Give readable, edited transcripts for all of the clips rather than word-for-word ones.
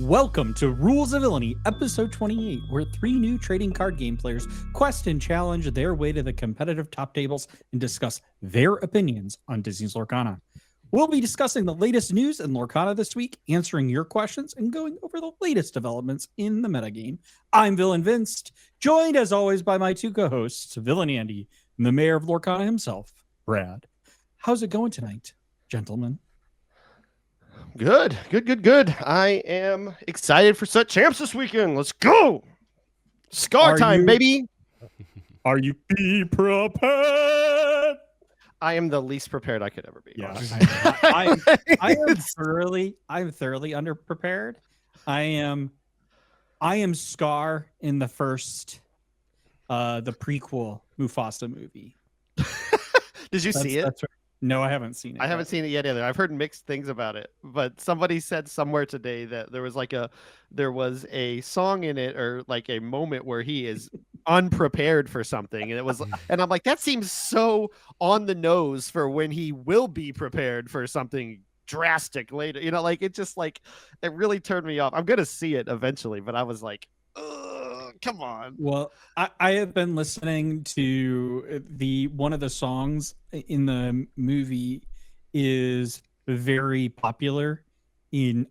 Welcome to Rules of Villainy, episode 28, where three new trading card game players quest and challenge their way to the competitive top tables and discuss their opinions on Disney's Lorcana. We'll be discussing the latest news in Lorcana this week, answering your questions, and going over the latest developments in the metagame. I'm Villain Vince, joined as always by my two co-hosts, Villain Andy and the mayor of Lorcana himself, Brad. How's it going tonight, gentlemen? Good. I am excited for Set Champs this weekend. Let's go. Scar time, baby. Are you be prepared? I am the least prepared I could ever be. Yeah, I am thoroughly underprepared. I am Scar in the first, the prequel Mufasa movie. Did you see it? That's right. No, I haven't seen it. I haven't seen it yet either. I've heard mixed things about it, but somebody said somewhere today that there was a song in it, or like a moment where he is unprepared for something, and it was, and I'm like, that seems so on the nose for when he will be prepared for something drastic later. You know, like it just like it really turned me off. I'm gonna see it eventually, but I was like, come on. Well, I have been listening to one of the songs in the movie is very popular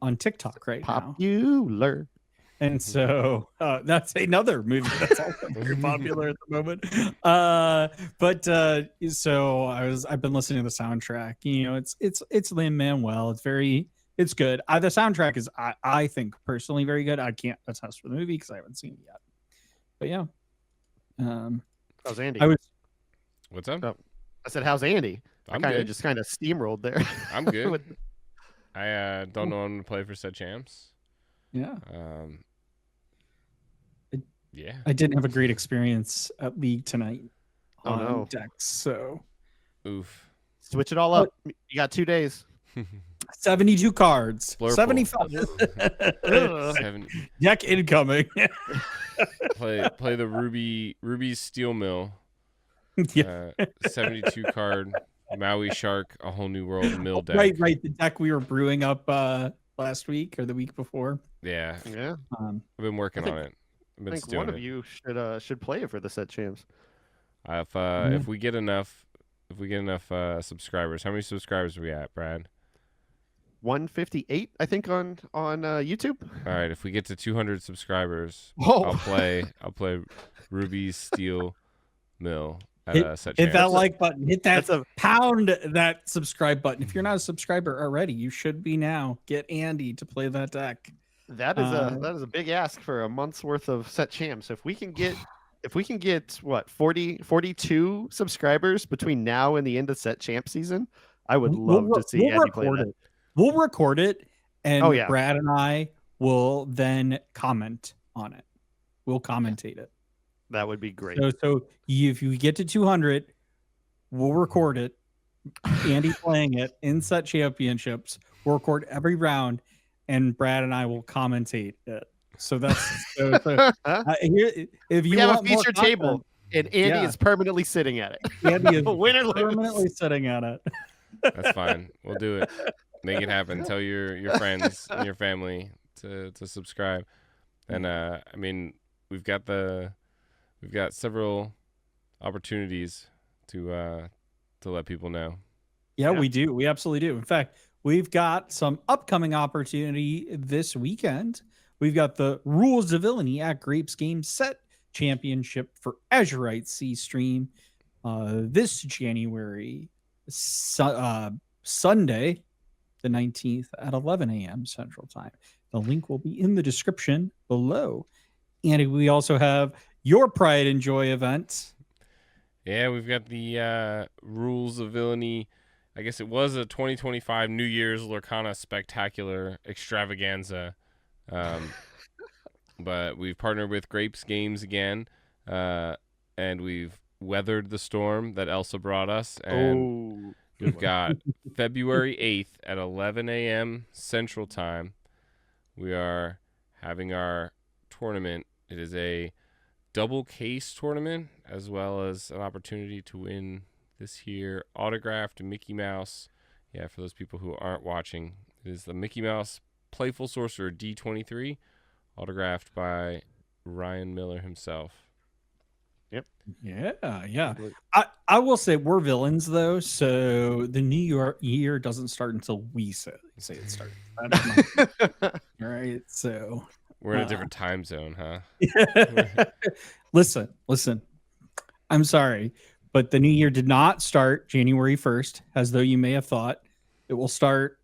on TikTok right now. Popular. And so that's another movie that's also very popular at the moment. So I've been listening to the soundtrack. You know, it's Lin-Manuel. It's good. The soundtrack is I think personally very good. I can't attest for the movie because I haven't seen it yet. But yeah. How's Andy? What's up? I said, how's Andy? I'm I good. just kind of steamrolled there. I'm good. I don't know when to play for Set Champs. Yeah. Yeah. I didn't have a great experience at League tonight on decks, so Oof. Switch it all up. You got 2 days. 72 cards. Blurple. 75. 70. Deck incoming. Play the Ruby Steel Mill. Yeah. 72 card Maui Shark, a whole new world mill deck. Right. The deck we were brewing up last week or the week before. Yeah. I've been working on it. I think one of you should play it for the Set Champs. If we get enough subscribers. How many subscribers are we at, Brad? 158, I think, on YouTube. All right, if we get to 200 subscribers, Whoa. I'll play Ruby Steel Mill at Set Hit Champs. that like button. Hit that pound that subscribe button. If you're not a subscriber already, you should be now. Get Andy to play that deck. That is a big ask for a month's worth of Set Champs. If we can get what 42 subscribers between now and the end of Set Champ season, I would love to see Andy play that. We'll record it, and yeah. Brad and I will then comment on it. We'll commentate it. That would be great. So if you get to 200, we'll record it. Andy playing it in Set Championships. We'll record every round, and Brad and I will commentate it. So that's here. If you have want a feature table, and Andy is permanently sitting at it. Andy is permanently sitting at it. That's fine. We'll do it. Make it happen. Tell your friends and your family to subscribe. And I mean, we've got several opportunities to let people know. Yeah, we do. We absolutely do. In fact, we've got some upcoming opportunity this weekend. We've got the Rules of Villainy at Grapes Game Set Championship for Azurite C stream this January Sunday, the 19th at 11 a.m. Central Time. The link will be in the description below. And we also have your Pride and Joy event. Yeah, we've got the Rules of Villainy. I guess it was a 2025 New Year's Lorcana Spectacular Extravaganza. But we've partnered with Grapes Games again, and we've weathered the storm that Elsa brought us. And we've got February 8th at 11 a.m. Central Time. We are having our tournament. It is a double case tournament, as well as an opportunity to win this here autographed Mickey Mouse. Yeah, for those people who aren't watching, it is the Mickey Mouse Playful Sorcerer D23, autographed by Ryan Miller himself. Yeah. I will say we're villains though, so the New Year doesn't start until we say it starts. All right, so we're in a different time zone, huh? Listen. I'm sorry, but the New Year did not start January 1st, as though you may have thought. It will start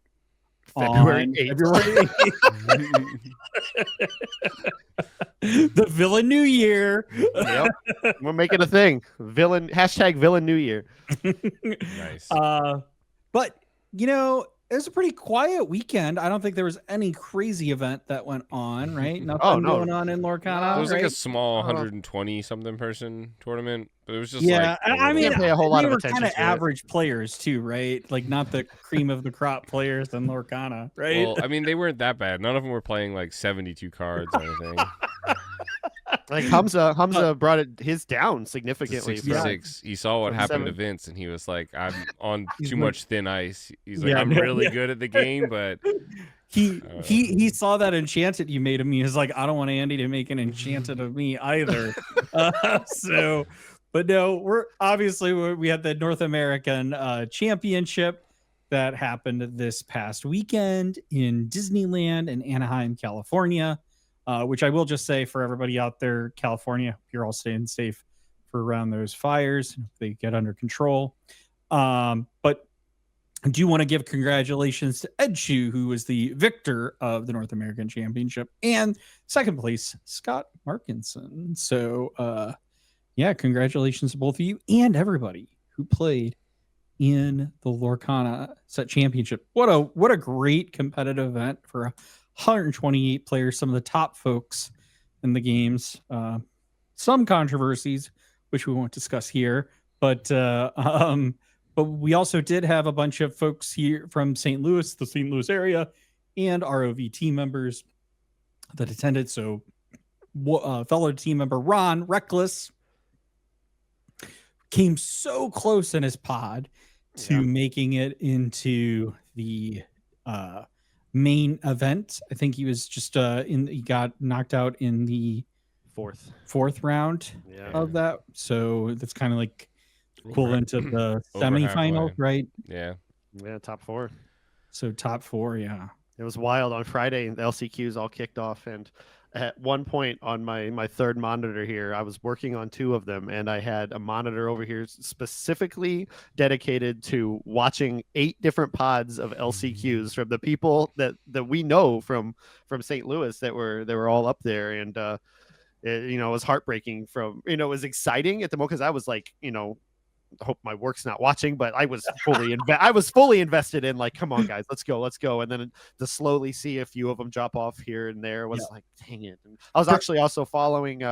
February on 8th. February 8th. The Villain New Year. Yep. We're making a thing. Villain New Year. Nice. But it was a pretty quiet weekend. I don't think there was any crazy event that went on, right? Nothing going on in Lorcana. It was right? like a small 120 something person tournament, but it was just I mean, pay a whole lot of were attention kind of to it. average players too, right? Like not the cream of the crop players in Lorcana, right? Well, I mean, they weren't that bad. None of them were playing like 72 cards or anything. Like Hamza brought his down significantly. 66. He saw what from happened 7. to Vince, and he was like, "I'm on He's too like- much thin ice." He's like, "I'm really good at the game, but he saw that enchanted you made him. He was like, I don't want Andy to make an enchanted of me either. But no, we had the North American Championship that happened this past weekend in Disneyland in Anaheim, California. Which I will just say for everybody out there, California, you're all staying safe for around those fires. They get under control. But I do want to give congratulations to Ed Chu, who was the victor of the North American Championship, and second place, Scott Markinson. So, congratulations to both of you and everybody who played in the Lorcana Set Championship. What a great competitive event for 128 players, some of the top folks in the games. Some controversies, which we won't discuss here, but we also did have a bunch of folks here from St. Louis, the St. Louis area, and ROV team members that attended. So, fellow team member Ron Reckless came so close in his pod to making it into the main event. I think he was just he got knocked out in the fourth round of that. So that's kind of like equivalent to the semifinals, right? Yeah, top 4. So top 4, yeah. It was wild on Friday. The LCQs all kicked off, and at one point on my third monitor here, I was working on 2 of them, and I had a monitor over here specifically dedicated to watching 8 different pods of LCQs from the people that we know from St. Louis that were all up there, and it was heartbreaking. It was exciting at the moment because I was like, I hope my work's not watching, but I was fully invested in, like, come on guys, let's go. And then to slowly see a few of them drop off here and there was like, dang it. And I was actually also following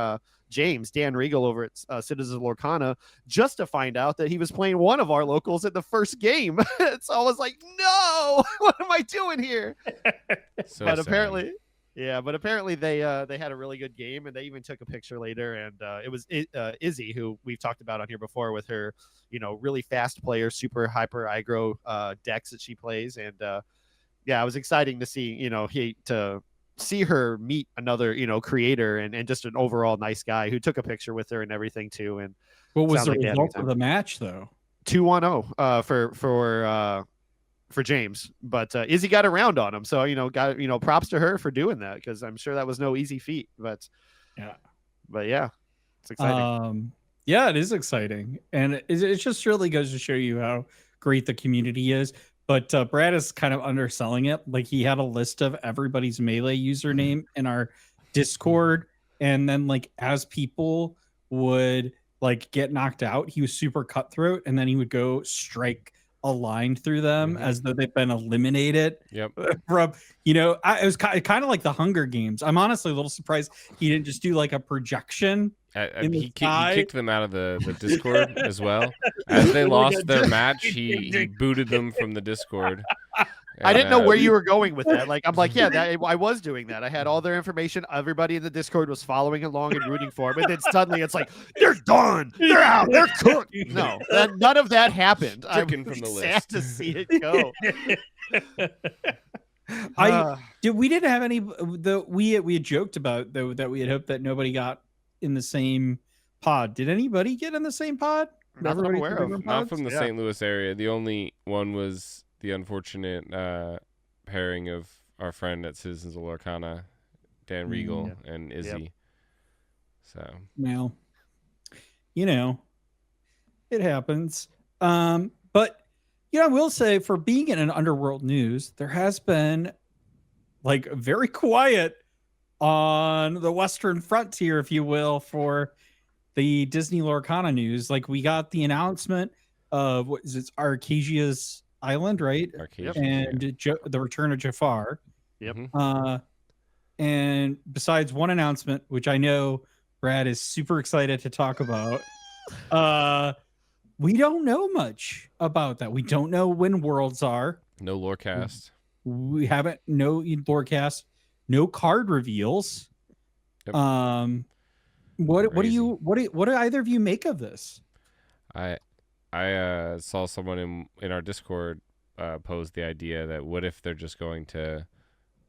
Dan Regal over at Citizens of Lorcana just to find out that he was playing one of our locals at the first game. So I was like, no, what am I doing here? But apparently they had a really good game, and they even took a picture later, and it was Izzy, who we've talked about on here before, with her really fast player, super hyper aggro decks that she plays, and it was exciting to see her meet another creator and just an overall nice guy who took a picture with her and everything too. And what was the result of the match though? 2-1-0 for James, but Izzy got around on him, so props to her for doing that, because I'm sure that was no easy feat. But it's exciting. It is exciting, and it just really goes to show you how great the community is. But Brad is kind of underselling it. Like, he had a list of everybody's Melee username in our Discord, and then like as people would like get knocked out, he was super cutthroat, and then he would go strike a line through them as though they've been eliminated. Yep. From it was kind of like the Hunger Games. I'm honestly a little surprised he didn't just do like a projection. He kicked them out of the Discord as well. As they lost their match, he booted them from the Discord. And, I didn't know where you were going with that. Like, I'm like, I was doing that. I had all their information. Everybody in the Discord was following along and rooting for him. And then suddenly it's like, they're done. They're out. They're cooked. No, none of that happened. I was from the sad list to see it go. We didn't have any. We had joked about though that we had hoped that nobody got in the same pod. Did anybody get in the same pod? Not that I'm aware of. Not from the Yeah. St. Louis area. The only one was the unfortunate pairing of our friend at Citizens of Lorcana, Dan Regal and Izzy. Yep. So well, it happens. But I will say, for being in an Underworld news, there has been like very quiet on the Western frontier, if you will, for the Disney Lorcana news. Like, we got the announcement of what is it, Arcasia's Island, right? Arcadia, and the return of Jafar. Yep. And besides one announcement, which I know Brad is super excited to talk about, we don't know much about that. We don't know when Worlds are. No lorecast. We haven't no lorecast, no card reveals. Yep. What do either of you make of this? I saw someone in our Discord pose the idea that what if they're just going to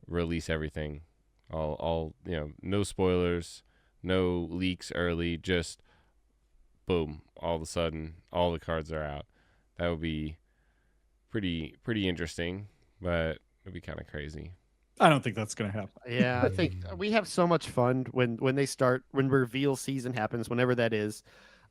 release everything, all no spoilers, no leaks early, just boom, all of a sudden all the cards are out. That would be pretty interesting, but it'd be kind of crazy. I don't think that's going to happen. Yeah, I think we have so much fun when reveal season happens, whenever that is.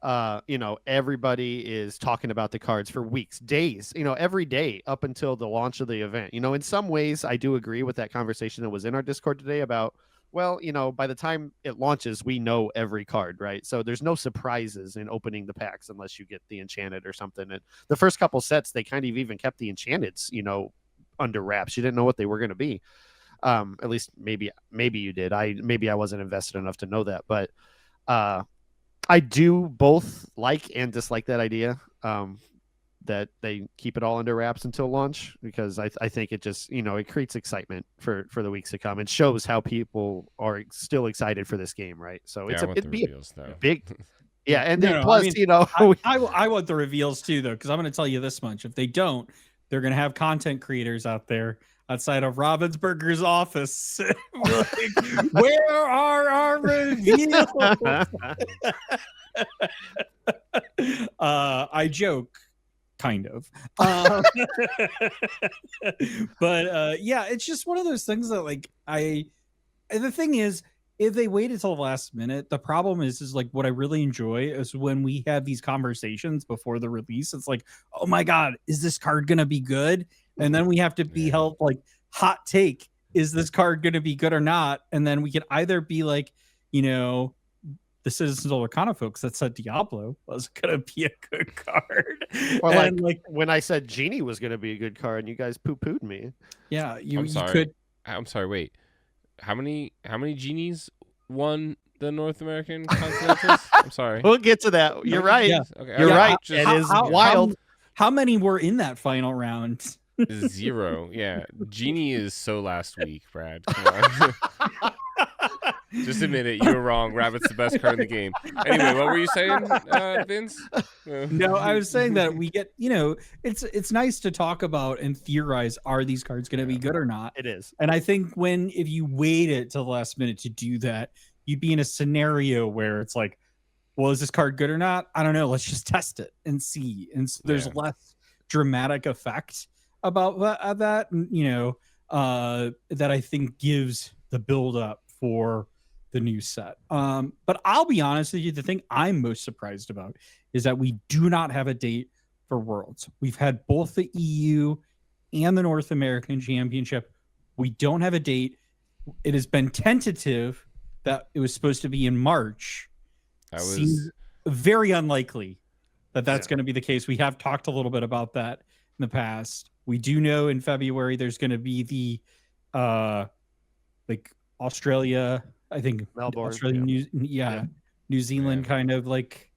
Everybody is talking about the cards for weeks, days, every day up until the launch of the event. In some ways, I do agree with that conversation that was in our Discord today about, well, by the time it launches, we know every card, right? So there's no surprises in opening the packs unless you get the Enchanted or something. And the first couple sets, they kind of even kept the Enchanteds, under wraps. You didn't know what they were going to be. At least maybe you did. I wasn't invested enough to know that, but I do both like and dislike that idea, that they keep it all under wraps until launch, because I think it just, it creates excitement for the weeks to come and shows how people are still excited for this game, right? So it'd be reveals, a big, yeah. And then plus, I want the reveals too, though, because I'm going to tell you this much: if they don't, they're going to have content creators out there outside of Ravensburger's office. Like, where are our reveals? I joke, kind of. But yeah, it's just one of those things that, like, the thing is, if they wait until the last minute, the problem is like, what I really enjoy is when we have these conversations before the release. It's like, oh my God, is this card going to be good? And then we have to be held like, hot take, is this card going to be good or not? And then we can either be like, the Citizens of Lorcana folks that said Diablo was going to be a good card. Or like when I said Genie was going to be a good card and you guys poo-pooed me. Yeah, I'm sorry. I'm sorry, wait. How many Genies won the North American Continentals? I'm sorry. We'll get to that. You're right. Yeah. Okay, You're right. It is wild. How many were in that final round? 0. Yeah. Genie is so last week, Brad. Come on. Just admit it. You were wrong. Rabbit's the best card in the game. Anyway, what were you saying, Vince? No, I was saying that we get, it's nice to talk about and theorize, are these cards going to be good or not? It is. And I think if you waited till the last minute to do that, you'd be in a scenario where it's like, well, is this card good or not? I don't know. Let's just test it and see. And so there's less dramatic effect about that, that I think gives the build up for the new set. But I'll be honest with you, the thing I'm most surprised about is that we do not have a date for Worlds. We've had both the EU and the North American Championship. We don't have a date. It has been tentative that it was supposed to be in March. Seems very unlikely that that's going to be the case. We have talked a little bit about that in the past. We do know in February there's going to be the like Australia, I think Melbourne, Australia, New Zealand kind of like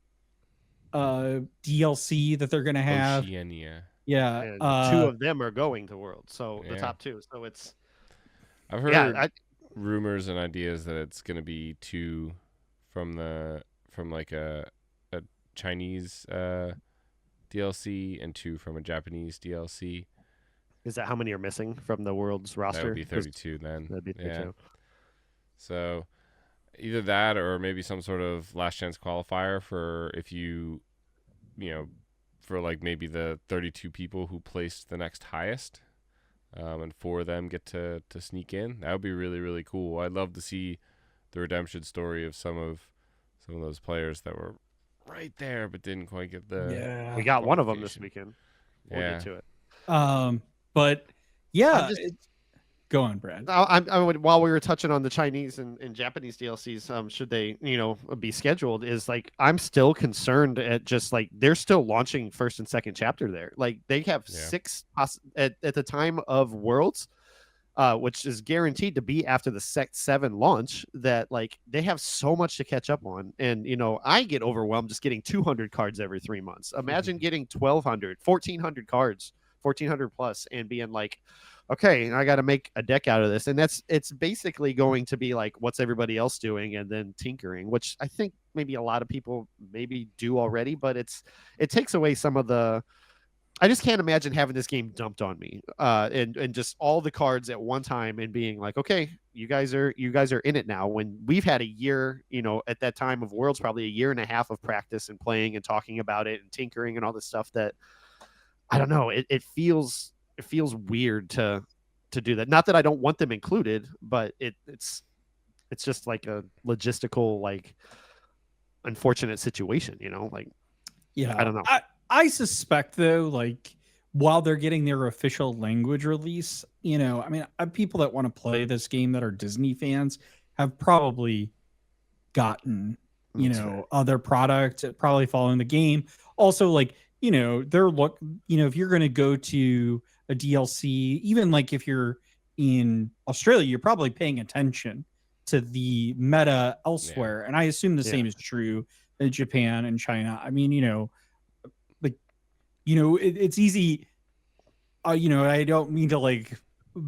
DLC that they're going to have. Oceania. Yeah, and 2 of them are going to World, so the top 2. So it's. I've heard rumors and ideas that it's going to be 2 from like a Chinese DLC and 2 from a Japanese DLC. Is that how many are missing from the world's roster? That would be 32 then. That'd be 32. So either that or maybe some sort of last chance qualifier for if you know, for like maybe the 32 people who placed the next highest, and 4 of them get to sneak in. That would be really, really cool. I'd love to see the redemption story of some of those players that were right there but didn't quite get the. We got one of them this weekend. We'll get to it. But yeah, go on, Brad. I would, while we were touching on the Chinese and Japanese DLCs, should they, be scheduled? Is like I'm still concerned at just like they're still launching first and second chapter there. Like they have 6 at the time of Worlds, which is guaranteed to be after the 7 launch. That like they have so much to catch up on, and I get overwhelmed just getting 200 cards every 3 months. Imagine getting 1,200, 1,400 cards, 1,400 plus, and being like, okay, I got to make a deck out of this. And it's basically going to be like, what's everybody else doing? And then tinkering, which I think maybe a lot of people maybe do already, but it takes away some of the, I just can't imagine having this game dumped on me, and just all the cards at one time and being like, okay, you guys are in it now, when we've had a year, at that time of Worlds, probably a year and a half of practice and playing and talking about it and tinkering and all this stuff that I don't know. It feels weird to do that. Not that I don't want them included, but it's just like a logistical, like unfortunate situation, like, yeah, I don't know. I suspect though, like while they're getting their official language release, I mean, people that want to play this game that are Disney fans have probably gotten, other product, probably following the game. Also, like, if you're going to go to a DLC, even like if you're in Australia, you're probably paying attention to the meta elsewhere. And I assume the same is true in Japan and China. I mean, it's easy. I don't mean to like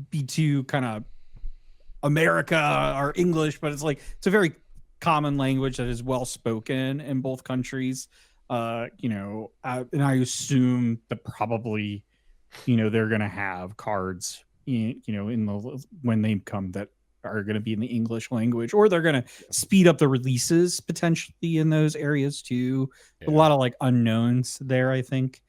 be too kind of America or English, but it's like, it's a very common language that is well spoken in both countries. And I assume that probably, they're going to have cards, when they come that are going to be in the English language, or they're going to speed up the releases potentially in those areas too. A lot of like unknowns there, I think.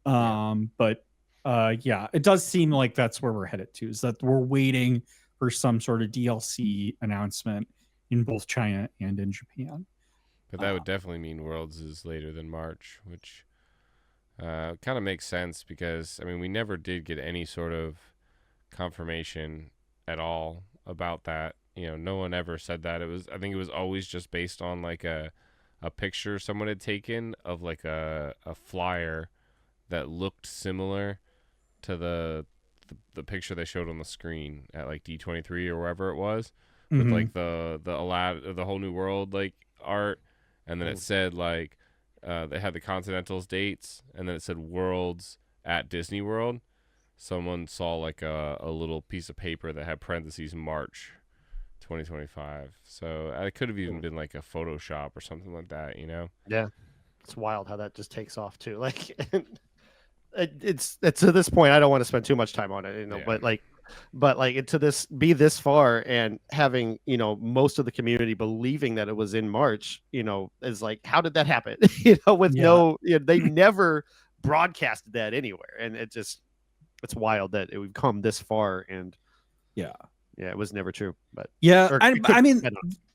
But it does seem like that's where we're headed to, is that we're waiting for some sort of DLC announcement in both China and in Japan. But that would definitely mean Worlds is later than March, which kind of makes sense because, I mean, we never did get any sort of confirmation at all about that. No one ever said that. I think it was always just based on like a picture someone had taken of like a flyer that looked similar to the picture they showed on the screen at like D23 or wherever it was, with like the whole new world like art. And then it said like they had the Continentals dates, and then it said Worlds at Disney World. Someone saw like a little piece of paper that had parentheses March 2025. So it could have even been like a Photoshop or something like that, Yeah, it's wild how that just takes off too. Like it's to this point, I don't want to spend too much time on it, but like to be this far and having most of the community believing that it was in March, is like, how did that happen? They never broadcasted that anywhere, and it's wild that we've come this far, and it was never true. But I mean,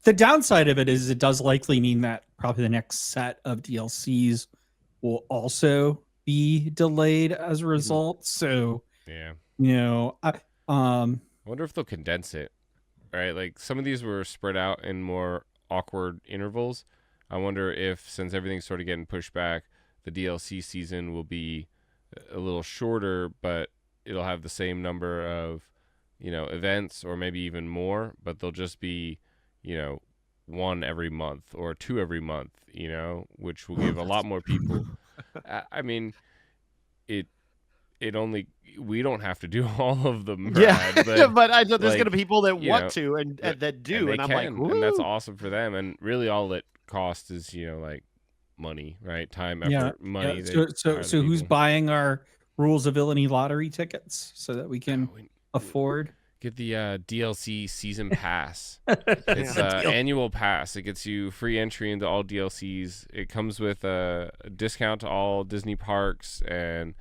the downside of it is it does likely mean that probably the next set of DLCs will also be delayed as a result. So I wonder if they'll condense it, right? Like some of these were spread out in more awkward intervals. I wonder if, since everything's sort of getting pushed back, the DLC season will be a little shorter, but it'll have the same number of, events, or maybe even more, but they'll just be, 1 every month or 2 every month, which will give a lot more people. I mean, we don't have to do all of them. Brad, but I know there's going to be people that want to and that do, and I'm like, and that's awesome for them. And really, all it costs is like money, right? Time, effort, money. So who's buying our Rules of Villainy lottery tickets so that we can afford. Get the DLC season pass. It's Yeah. annual pass. It gets you free entry into all DLCs. It comes with a discount to all Disney parks and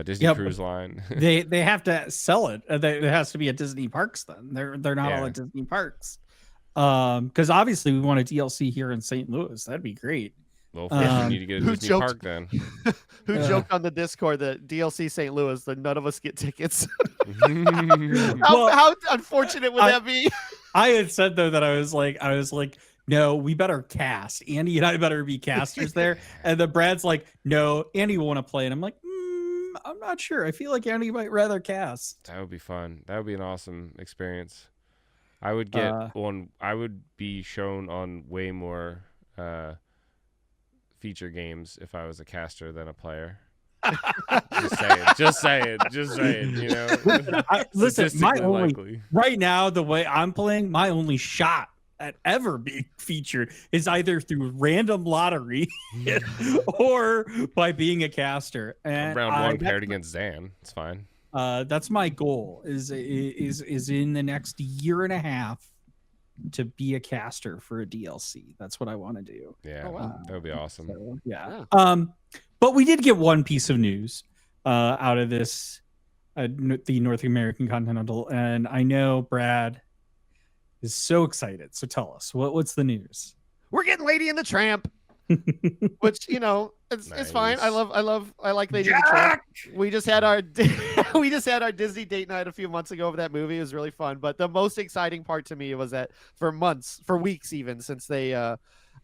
Disney Yep. Cruise Line. They have to sell it. It has to be at Disney parks. Then they're not all Yeah. at Disney parks. Because obviously we want a DLC here in St. Louis. That'd be great. Well, first we need to get a Who Disney joked- park then. Who joked on the Discord that DLC St. Louis that none of us get tickets? Well, how unfortunate would that be? I had said though that I was like, no, we better cast. Andy and I better be casters there. And then Brad's like, no, Andy will want to play. And I'm like, I'm not sure. I feel like Andy might rather cast. That would be fun. That would be an awesome experience. I would get on. I would be shown on way more feature games if I was a caster than a player. Just saying. You know, Listen, likely. right now, the way I'm playing, my only shot at ever being featured is either through random lottery or by being a caster. And round one paired against Zan. It's fine. That's my goal. Is in the next year and a half to be a caster for a DLC. That's what I want to do. Yeah, that would be awesome. So, yeah. But we did get one piece of news out of this, the North American Continental, and I know Brad is so excited. So tell us, what's the news? We're getting Lady and the Tramp, which it's fine. I like Lady and the Tramp. We just had our Disney date night a few months ago of that movie. It was really fun. But the most exciting part to me was that for weeks even since they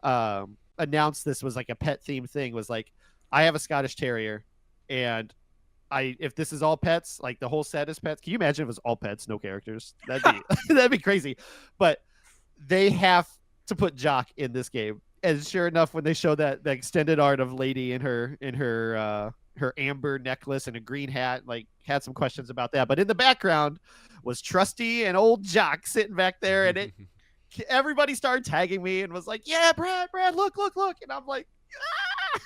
announced this was like a pet themed thing, was like, I have a Scottish Terrier, and if this is all pets, like the whole set is pets. Can you imagine if it was all pets, no characters? That'd be crazy. But they have to put Jock in this game. And sure enough, when they showed the extended art of Lady in her amber necklace and a green hat, like had some questions about that. But in the background was Trusty and old Jock sitting back there, and everybody started tagging me and was like, "Yeah, Brad, look," and I'm like, "Ah!"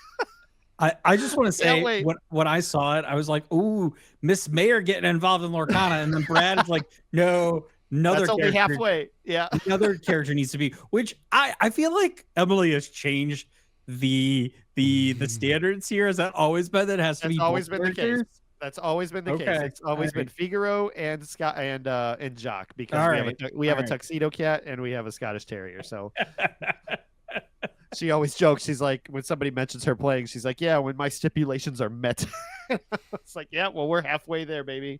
I just want to say when I saw it, I was like, "Ooh, Miss Mayor getting involved in Lorcana," and then Brad is like, "No, another that's only character, halfway." Yeah, another character needs to be." Which I feel like Emily has changed the standards here. Has that always been that it has to be? Always been the case. That's always been the case. It's always been Figaro and Scott and Jock, because we have a tuxedo cat and we have a Scottish Terrier. So. She always jokes. She's like, when somebody mentions her playing, she's like, "Yeah, when my stipulations are met." It's like, yeah, well, we're halfway there, baby.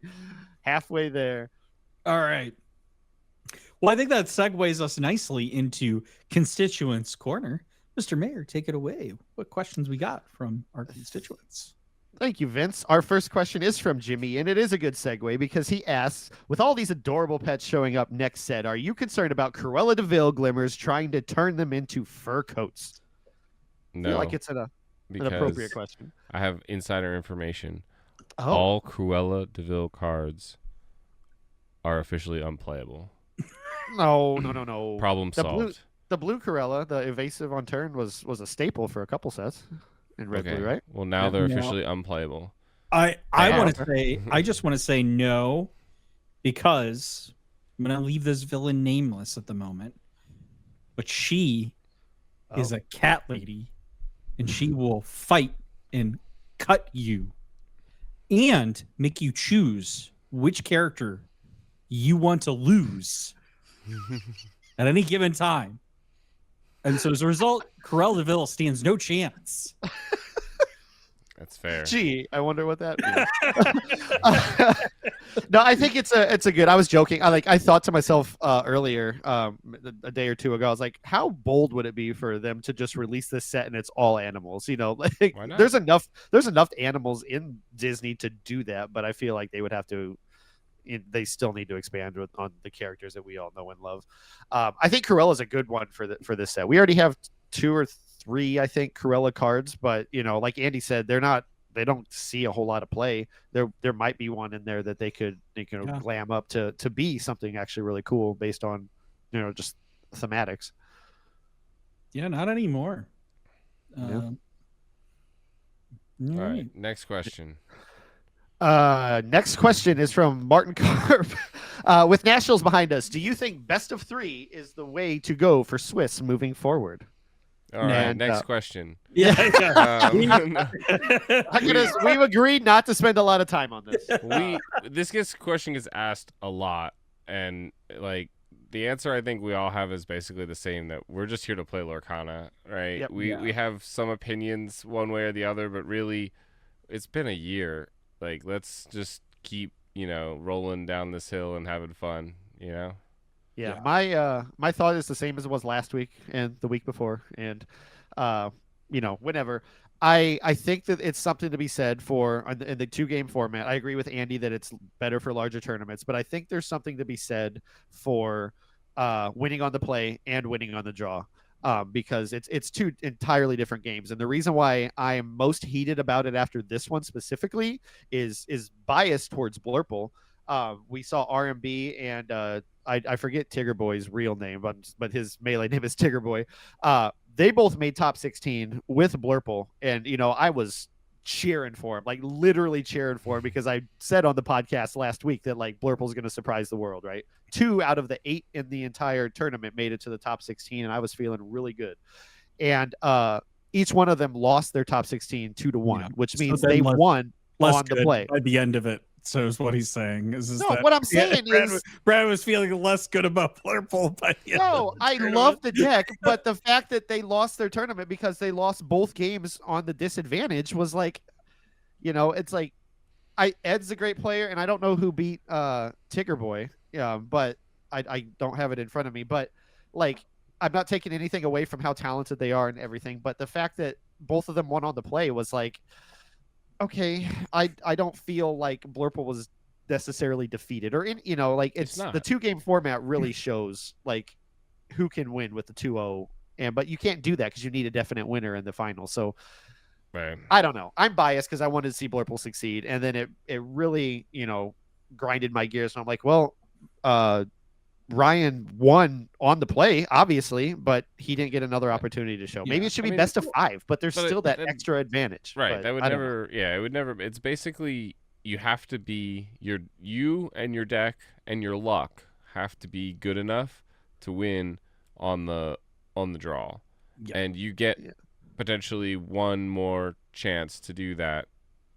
Halfway there. All right. Well, I think that segues us nicely into Constituents Corner. Mr. Mayor, take it away. What questions we got from our constituents? Thank you, Vince. Our first question is from Jimmy, and it is a good segue because he asks, with all these adorable pets showing up next set, are you concerned about Cruella de Vil glimmers trying to turn them into fur coats? No. I feel like it's an appropriate question. I have insider information. Oh. All Cruella de Vil cards are officially unplayable. No. Problem solved. The blue Cruella, the evasive on turn, was a staple for a couple sets. In red blue, right? Well, now they're officially unplayable. I want to say, I just want to say no, because I'm going to leave this villain nameless at the moment, but she is a cat lady, and she will fight and cut you and make you choose which character you want to lose at any given time. And so as a result, Cruella de Vil stands no chance. That's fair. Gee, I wonder what that means. No, I think it's a good. I was joking. I thought to myself earlier, a day or two ago, I was like, how bold would it be for them to just release this set and it's all animals? You know, like Why not? there's enough animals in Disney to do that, but I feel like they would have to. They still need to expand on the characters that we all know and love. I think Cruella is a good one for this set. We already have 2 or 3, I think, Cruella cards, but like Andy said, they don't see a whole lot of play. There might be one in there that they could glam up to be something actually really cool based on just thematics. Yeah, not anymore. All right, next question. Next question is from Martin Karp. With Nationals behind us, do you think best of 3 is the way to go for Swiss moving forward? All right, And, next question. Yeah. We've agreed not to spend a lot of time on this. This question gets asked a lot, and like the answer I think we all have is basically the same, that we're just here to play Lorcana, right? Yep. We have some opinions one way or the other, but really it's been a year. Like, let's just keep, rolling down this hill and having fun, Yeah, my thought is the same as it was last week and the week before, and whenever. I think that it's something to be said for in the 2-game format. I agree with Andy that it's better for larger tournaments, but I think there's something to be said for winning on the play and winning on the draw. Because it's 2 entirely different games. And the reason why I am most heated about it after this one specifically is biased towards Blurple. We saw RMB and I forget Tigger Boy's real name, but his melee name is Tigger Boy. They both made top 16 with Blurple, and I was cheering for him, like literally cheering for him, because I said on the podcast last week that like Blurple's going to surprise the world, right? 2 out of the 8 in the entire tournament made it to the top 16, and I was feeling really good. And each one of them lost their top 16 2-1, which means they won on the play by the end of it. So is what he's saying. What I'm saying is Brad was feeling less good about Blurple. I love the deck, but the fact that they lost their tournament because they lost both games on the disadvantage was like, it's like, Ed's a great player, and I don't know who beat Tigger Boy, but I don't have it in front of me. But like, I'm not taking anything away from how talented they are and everything, but the fact that both of them won on the play was like, okay, I don't feel like Blurple was necessarily defeated, or it's the 2-game format really shows like who can win with the 2-0, but you can't do that because you need a definite winner in the final. So right. I don't know. I'm biased because I wanted to see Blurple succeed, and then it really grinded my gears, and I'm like, well, Ryan won on the play, obviously, but he didn't get another opportunity to show. Maybe it should be best of 5, but there's still that extra advantage. Right. But that would never, it would never, it's basically, you have to be, you and your deck and your luck have to be good enough to win on the draw. Yeah. And you get potentially one more chance to do that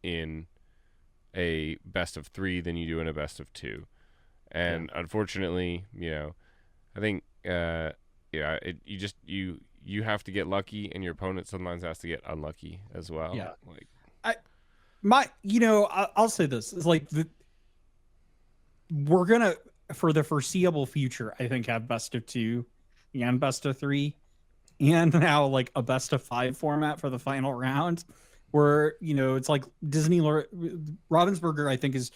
in a best of 3 than you do in a best of 2. And unfortunately, I think, you have to get lucky, and your opponent sometimes has to get unlucky as well. Yeah. Like, I'll say this is like we're gonna, for the foreseeable future, I think, have best of 2 and best of 3, and now like a best of 5 format for the final round, where it's like Disney Ravensburger, I think, is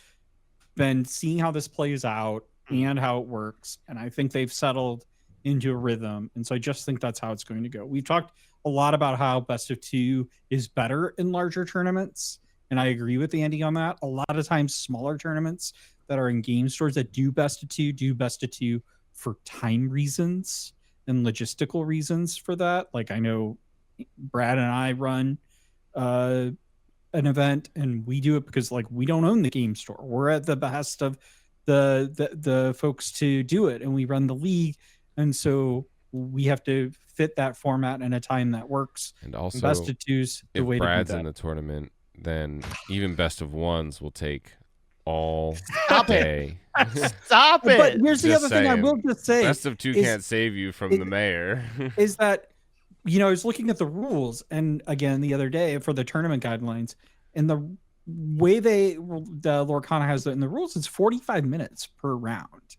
been seeing how this plays out and how it works, and I think they've settled into a rhythm, and so I just think that's how it's going to go. We've talked a lot about how best of 2 is better in larger tournaments, and I agree with Andy on that. A lot of times smaller tournaments that are in game stores that do best of 2 for time reasons and logistical reasons for that. Like, I know Brad and I run an event, and we do it because like we don't own the game store. We're at the behest of the folks to do it, and we run the league, and so we have to fit that format in a time that works. And also, best of 2's the way Brad's to do that. in the tournament, then even best of 1s will take all Stop day. Stop it. But here's the Just other thing I saying. will just say: Best of 2 can't save you from the mayor. is that I was looking at the rules, and again the other day for the tournament guidelines, and the way the Lorcana has it in the rules, it's 45 minutes per round,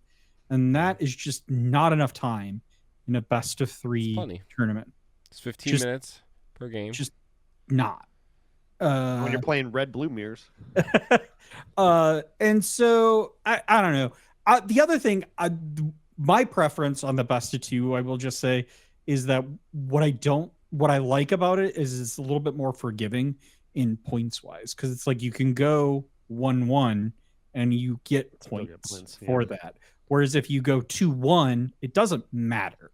and that is just not enough time in a best of 3 tournament. It's 15 minutes per game. Just not. When you're playing red blue mirrors. And so I don't know. The other thing, my preference on the best of 2, I will just say, is that what I like about it is it's a little bit more forgiving in points wise, because it's like you can go 1-1 and you get points for that. Whereas if you go 2-1, it doesn't matter.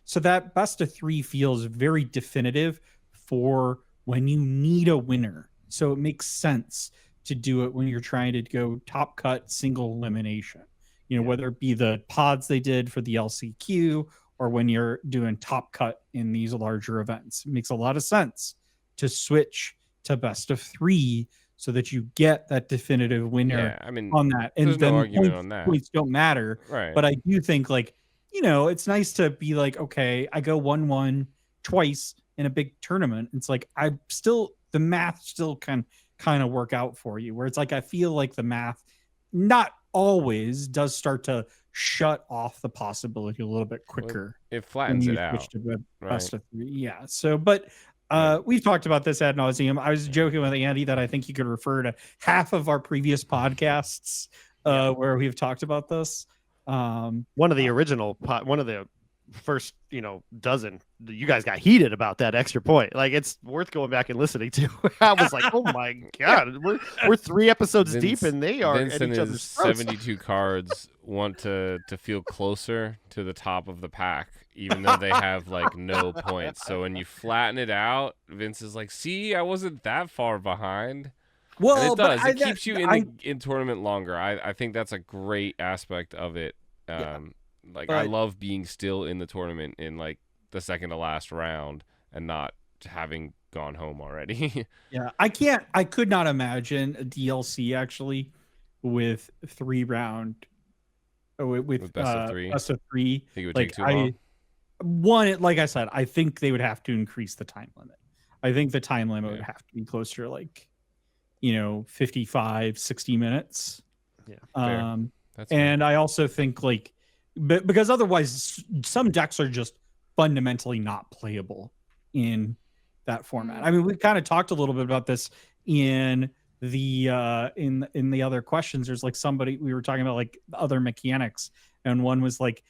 So that best of 3 feels very definitive for when you need a winner. So it makes sense to do it when you're trying to go top cut single elimination. Yeah. Whether it be the pods they did for the LCQ or when you're doing top cut in these larger events. It makes a lot of sense to switch to best of 3 so that you get that definitive winner on that. And there's then no argument on that. points don't matter. Right. But I do think like, it's nice to be like, okay, I go 1-1 twice in a big tournament. It's like the math still can kind of work out for you, where it's like I feel like the math not always does start to shut off the possibility a little bit quicker. It flattens it out. Best of 3. Yeah. So, but we've talked about this ad nauseum. I was joking with Andy that I think you could refer to half of our previous podcasts where we've talked about this. One of the original one of the first dozen, you guys got heated about that extra point. Like, it's worth going back and listening to. I was like, oh my god, we're 3 episodes deep and they are Vince at and each his other's throats. 72 cards want to feel closer to the top of the pack, even though they have like no points. So when you flatten it out, Vince is like, see, I wasn't that far behind. Well, and it does. It keeps you in tournament longer. I think that's a great aspect of it. I love being still in the tournament in like the second to last round and not having gone home already. Yeah, I could not imagine a DLC actually with 3-round with best of 3. Best of 3. I think it would take too long. Like I said, I think they would have to increase the time limit. I think the time limit would have to be closer to like 55, 60 minutes. Yeah. And I also think like because otherwise some decks are just fundamentally not playable in that format. I mean, we've kind of talked a little bit about this in the in the other questions. There's like somebody we were talking about like other mechanics, and one was like,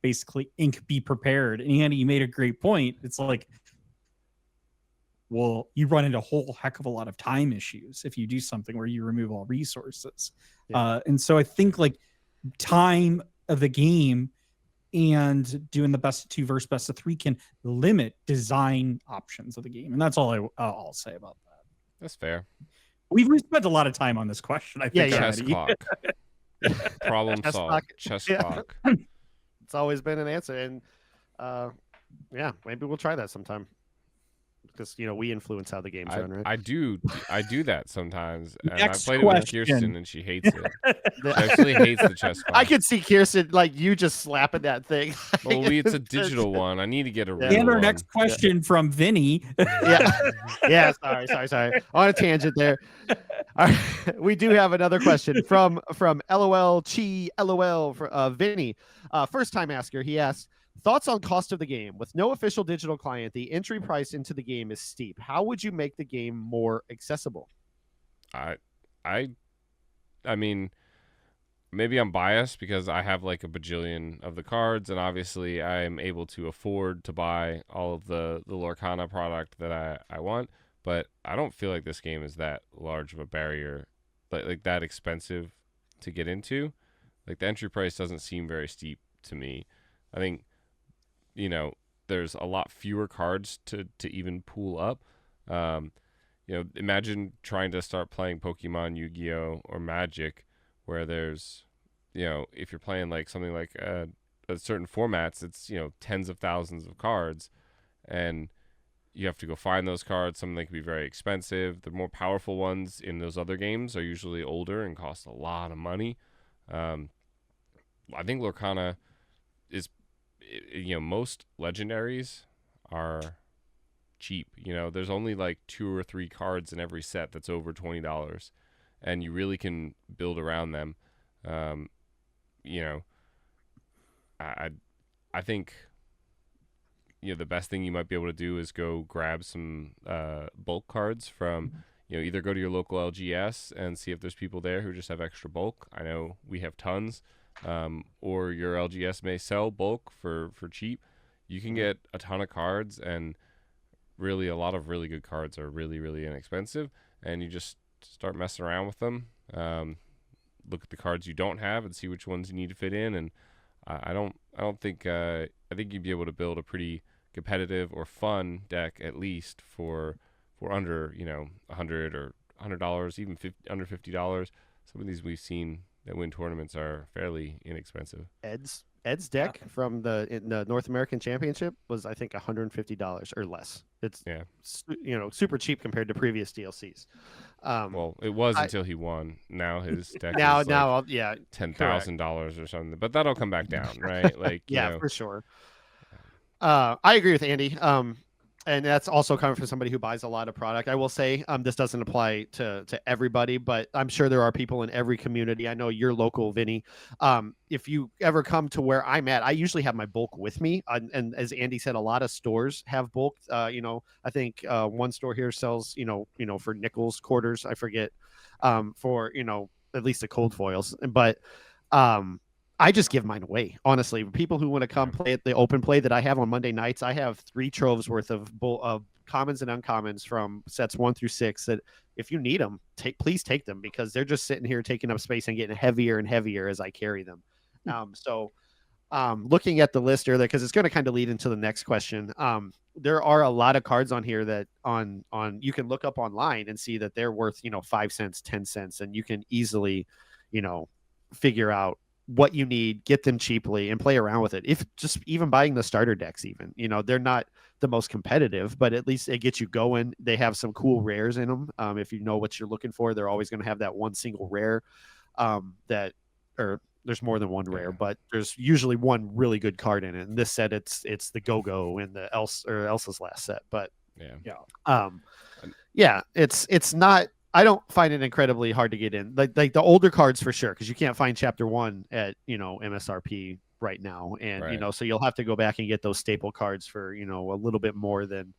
basically ink be prepared. And Andy, you made a great point. It's like, well, you run into a whole heck of a lot of time issues if you do something where you remove all resources. Yeah. And so I think like time of the game and doing the best of 2 versus best of 3 can limit design options of the game. And that's all I'll say about that. That's fair. We've spent a lot of time on this question, I think. Chess clock. Problem solved. Chess clock. It's always been an answer. And maybe we'll try that sometime. Because we influence how the games run, right? I do that sometimes. And I played it with Kirsten, and she hates it. She actually hates the chess clock. I could see Kirsten like you just slapping that thing. Well, it's a digital one. I need to get a real And our one. next question from Vinny. Yeah. Sorry. On a tangent there. All right. We do have another question from LOL Chi LOL for Vinny, first time asker. He asks, thoughts on cost of the game. With no official digital client, the entry price into the game is steep. How would you make the game more accessible? I mean, maybe I'm biased because I have like a bajillion of the cards, and obviously I'm able to afford to buy all of the Lorcana product that I want. But I don't feel like this game is that large of a barrier, like that expensive to get into. Like the entry price doesn't seem very steep to me. I think, there's a lot fewer cards to even pool up. Imagine trying to start playing Pokemon, Yu-Gi-Oh, or Magic, where there's, if you're playing like something like certain formats, it's, tens of thousands of cards, and you have to go find those cards. Some of them can be very expensive. The more powerful ones in those other games are usually older and cost a lot of money. I think Lorcana is, most legendaries are cheap. There's only like 2 or 3 cards in every set that's over $20, and you really can build around them. I think the best thing you might be able to do is go grab some bulk cards from either go to your local LGS and see if there's people there who just have extra bulk. I know we have tons. Or your LGS may sell bulk for cheap. You can get a ton of cards, and really a lot of really good cards are really, really inexpensive, and you just start messing around with them. Look at the cards you don't have and see which ones you need to fit in. And I think you'd be able to build a pretty competitive or fun deck, at least for under 100 or $100, even under $50. Some of these we've seen that win tournaments are fairly inexpensive. Ed's deck from the North American Championship was, I think, $150 or less. It's super cheap compared to previous DLCs. Well, it was until he won. Now his deck now is like $10,000 or something, but that'll come back down, right? Like for sure. I agree with Andy. And that's also coming from somebody who buys a lot of product. I will say this doesn't apply to everybody, but I'm sure there are people in every community. I know your local Vinny. If you ever come to where I'm at, I usually have my bulk with me. And as Andy said, a lot of stores have bulk. I think one store here sells, for nickels, quarters, I forget, for, at least the cold foils. But I just give mine away, honestly. People who want to come play at the open play that I have on Monday nights, I have 3 troves worth of commons and uncommons from sets 1 through 6 that if you need them, please take them, because they're just sitting here taking up space and getting heavier and heavier as I carry them. Looking at the list earlier, because it's going to kind of lead into the next question. There are a lot of cards on here that on you can look up online and see that they're worth 5 cents, 10 cents, and you can easily figure out what you need, get them cheaply, and play around with it. If just even buying the starter decks, even they're not the most competitive, but at least it gets you going. They have some cool rares in them. If you know what you're looking for, they're always going to have that one single rare there's more than one rare, but there's usually one really good card in it. And this set, it's the Go-Go and the Elsa's last set. But it's not. I don't find it incredibly hard to get in. Like the older cards for sure, because you can't find Chapter 1 at MSRP right now, and so you'll have to go back and get those staple cards for a little bit more than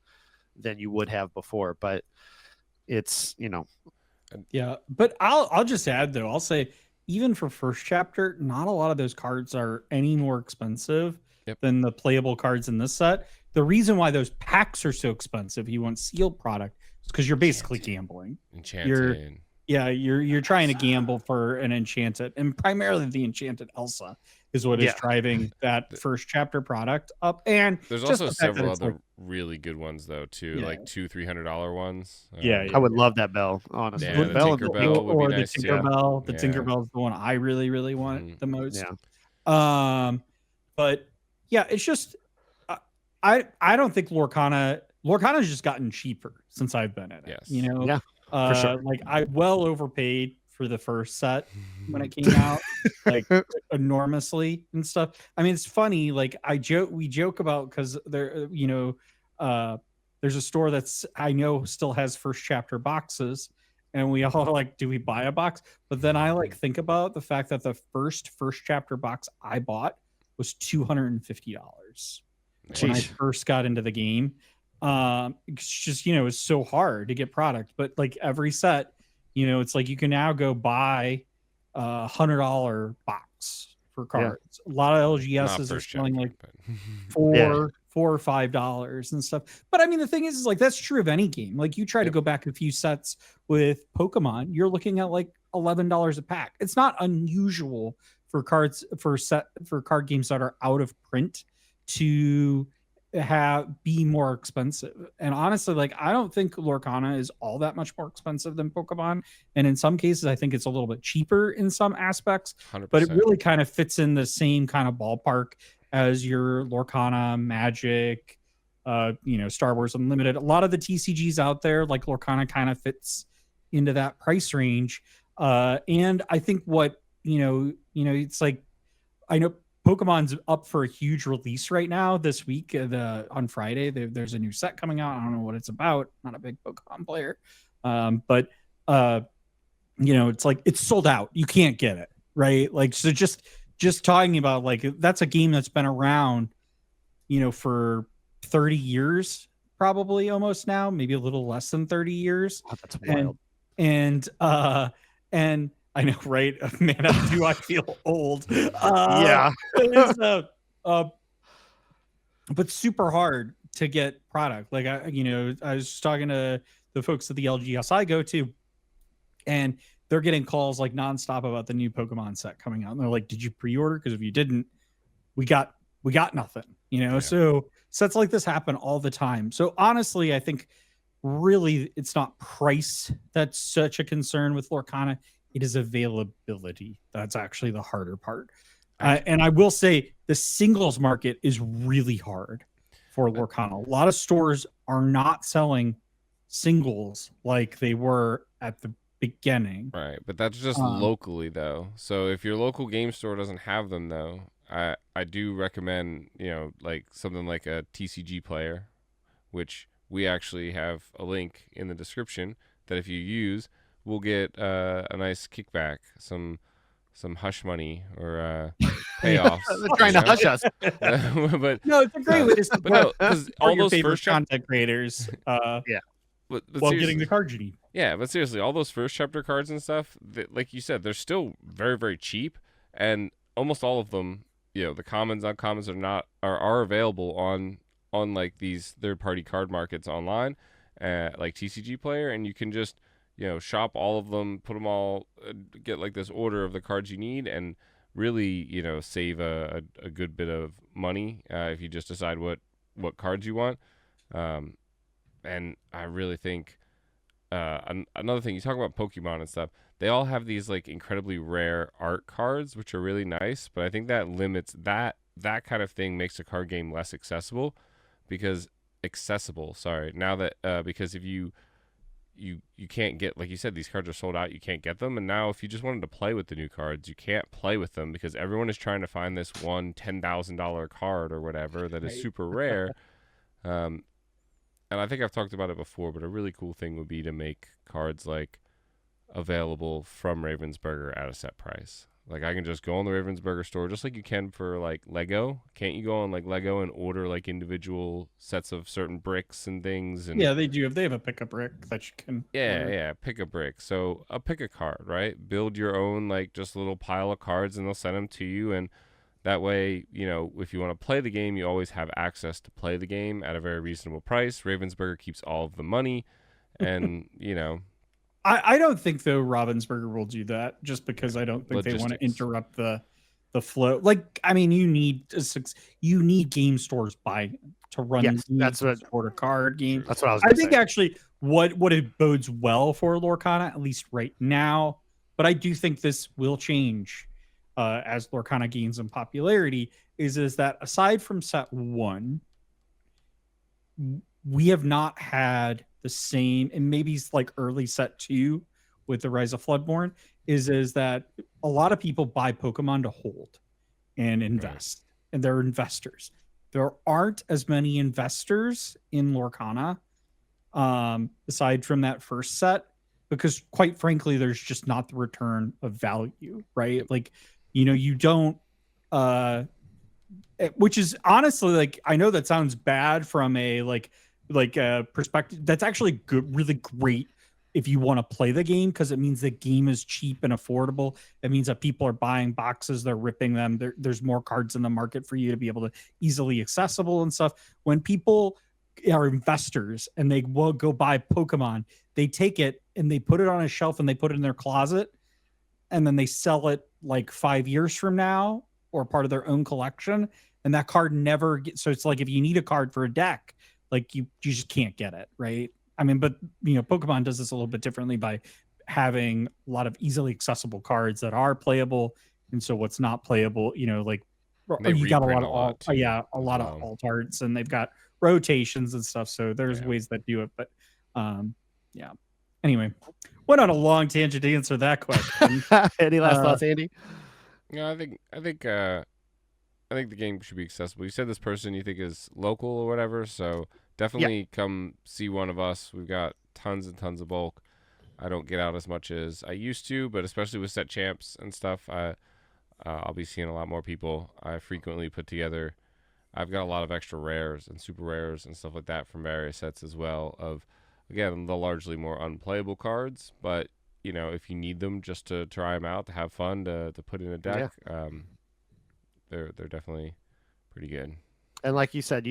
you would have before. But it's But I'll just add though. I'll say even for first chapter, not a lot of those cards are any more expensive than the playable cards in this set. The reason why those packs are so expensive, you want sealed product, because you're basically gambling. Enchanted. You're trying to gamble for an enchanted, and primarily the enchanted Elsa is what is driving that first chapter product up. And there's also several other really good ones though too, like $200-$300 ones. I would love that bell, honestly. The Tinkerbell would be nice too. The Tinkerbell is the one I really, really want the most. But it's just I don't think Lorcana's just gotten cheaper since I've been in it. Yes. For sure. Like I well overpaid for the first set when it came out, like enormously and stuff. I mean, it's funny. Like we joke about, because there, there's a store that's I know still has first chapter boxes, and we all like, do we buy a box? But then I like think about the fact that the first chapter box I bought was $250 when I first got into the game. It's just it's so hard to get product, but like every set, it's like you can now go buy $100 box for cards. A lot of LGSs are selling like $4 or $5 and stuff. But I mean, the thing is like that's true of any game. Like you try to go back a few sets with Pokemon, you're looking at like $11 a pack. It's not unusual for cards for card games that are out of print to be more expensive. And honestly, like I don't think Lorcana is all that much more expensive than Pokemon, and in some cases I think it's a little bit cheaper in some aspects. 100%. But it really kind of fits in the same kind of ballpark as your Lorcana, Magic, Star Wars Unlimited. A lot of the TCGs out there, like Lorcana, kind of fits into that price range. And I think what it's like, I know Pokemon's up for a huge release right now this week. On Friday, there's a new set coming out. I don't know what it's about. I'm not a big Pokemon player, but it's like it's sold out. You can't get it, right? Like, so just talking about like that's a game that's been around, for 30 years, probably almost now, maybe a little less than 30 years. Oh, that's wild. And I know, right? Man, do I feel old? Yeah. But super hard to get product. Like I was talking to the folks at the LGS I go to, and they're getting calls like nonstop about the new Pokemon set coming out. And they're like, "Did you pre-order? Because if you didn't, we got nothing." So sets like this happen all the time. So honestly, I think really it's not price that's such a concern with Lorcana. It is availability. That's actually the harder part. And I will say the singles market is really hard for Lorcana. A lot of stores are not selling singles like they were at the beginning. Right, but that's just locally though. So if your local game store doesn't have them though, I do recommend, like something like a TCG player, which we actually have a link in the description that if you use, we'll get a nice kickback, some hush money or payoffs. They're trying to hush us. But no, it's a great way to support, because all your those favorite first content creators. Yeah. But while getting the cards you need. Yeah, but seriously, all those first chapter cards and stuff, like you said, they're still very, very cheap, and almost all of them, the commons, uncommons are available on like these third-party card markets online, like TCG Player, and you can just shop all of them, put them all, get like this order of the cards you need, and really save a good bit of money if you just decide what cards you want. And I really think another thing, you talk about Pokemon and stuff, they all have these like incredibly rare art cards, which are really nice, but I think that limits that kind of thing, makes a card game less accessible because if you can't get, like you said, these cards are sold out, you can't get them. And now if you just wanted to play with the new cards, you can't play with them because everyone is trying to find this one $10,000 card or whatever that is super rare. And I think I've talked about it before, but a really cool thing would be to make cards like available from Ravensburger at a set price. Like I can just go on the Ravensburger store, just like you can for like Lego. Can't you go on like Lego and order like individual sets of certain bricks and things? And yeah, they do. If they have a pick a brick that you can. Yeah, pick a brick. So pick a card, right? Build your own like just little pile of cards, and they'll send them to you. And that way, if you want to play the game, you always have access to play the game at a very reasonable price. Ravensburger keeps all of the money, and I don't think though Ravensburger will do that, just because I don't think they want to interrupt the flow. Like, I mean, you need game stores to run. Yes, that's what a card game. That's what I was. I think actually what it bodes well for Lorcana, at least right now, but I do think this will change as Lorcana gains in popularity. Is that aside from set 1, we have not had the same, and maybe it's like early set 2 with the Rise of Floodborn, is that a lot of people buy Pokemon to hold and invest, and they're investors. There aren't as many investors in Lorcana aside from that first set, because quite frankly, there's just not the return of value, right? Like, you don't, which is honestly, like, I know that sounds bad from a like a perspective. That's actually good, really great if you want to play the game, because it means the game is cheap and affordable. It means that people are buying boxes, they're ripping them. There's more cards in the market for you to be able to easily accessible and stuff. When people are investors and they will go buy Pokemon, they take it and they put it on a shelf and they put it in their closet, and then they sell it like 5 years from now or part of their own collection, and that card never gets. So it's like if you need a card for a deck, like you just can't get it, right? I mean, but Pokemon does this a little bit differently by having a lot of easily accessible cards that are playable, and so what's not playable, like you got a lot of alt arts, and they've got rotations and stuff. So there's ways that do it, but yeah. Anyway, went on a long tangent to answer that question. Any last thoughts, Andy? Yeah, I think the game should be accessible. You said this person you think is local or whatever, so definitely come see one of us. We've got tons and tons of bulk. I don't get out as much as I used to, but especially with set champs and stuff, I'll be seeing a lot more people. I frequently put together. I've got a lot of extra rares and super rares and stuff like that from various sets as well. Of again, the largely more unplayable cards, but if you need them just to try them out, to have fun, to put in a deck, they're definitely pretty good. And like you said,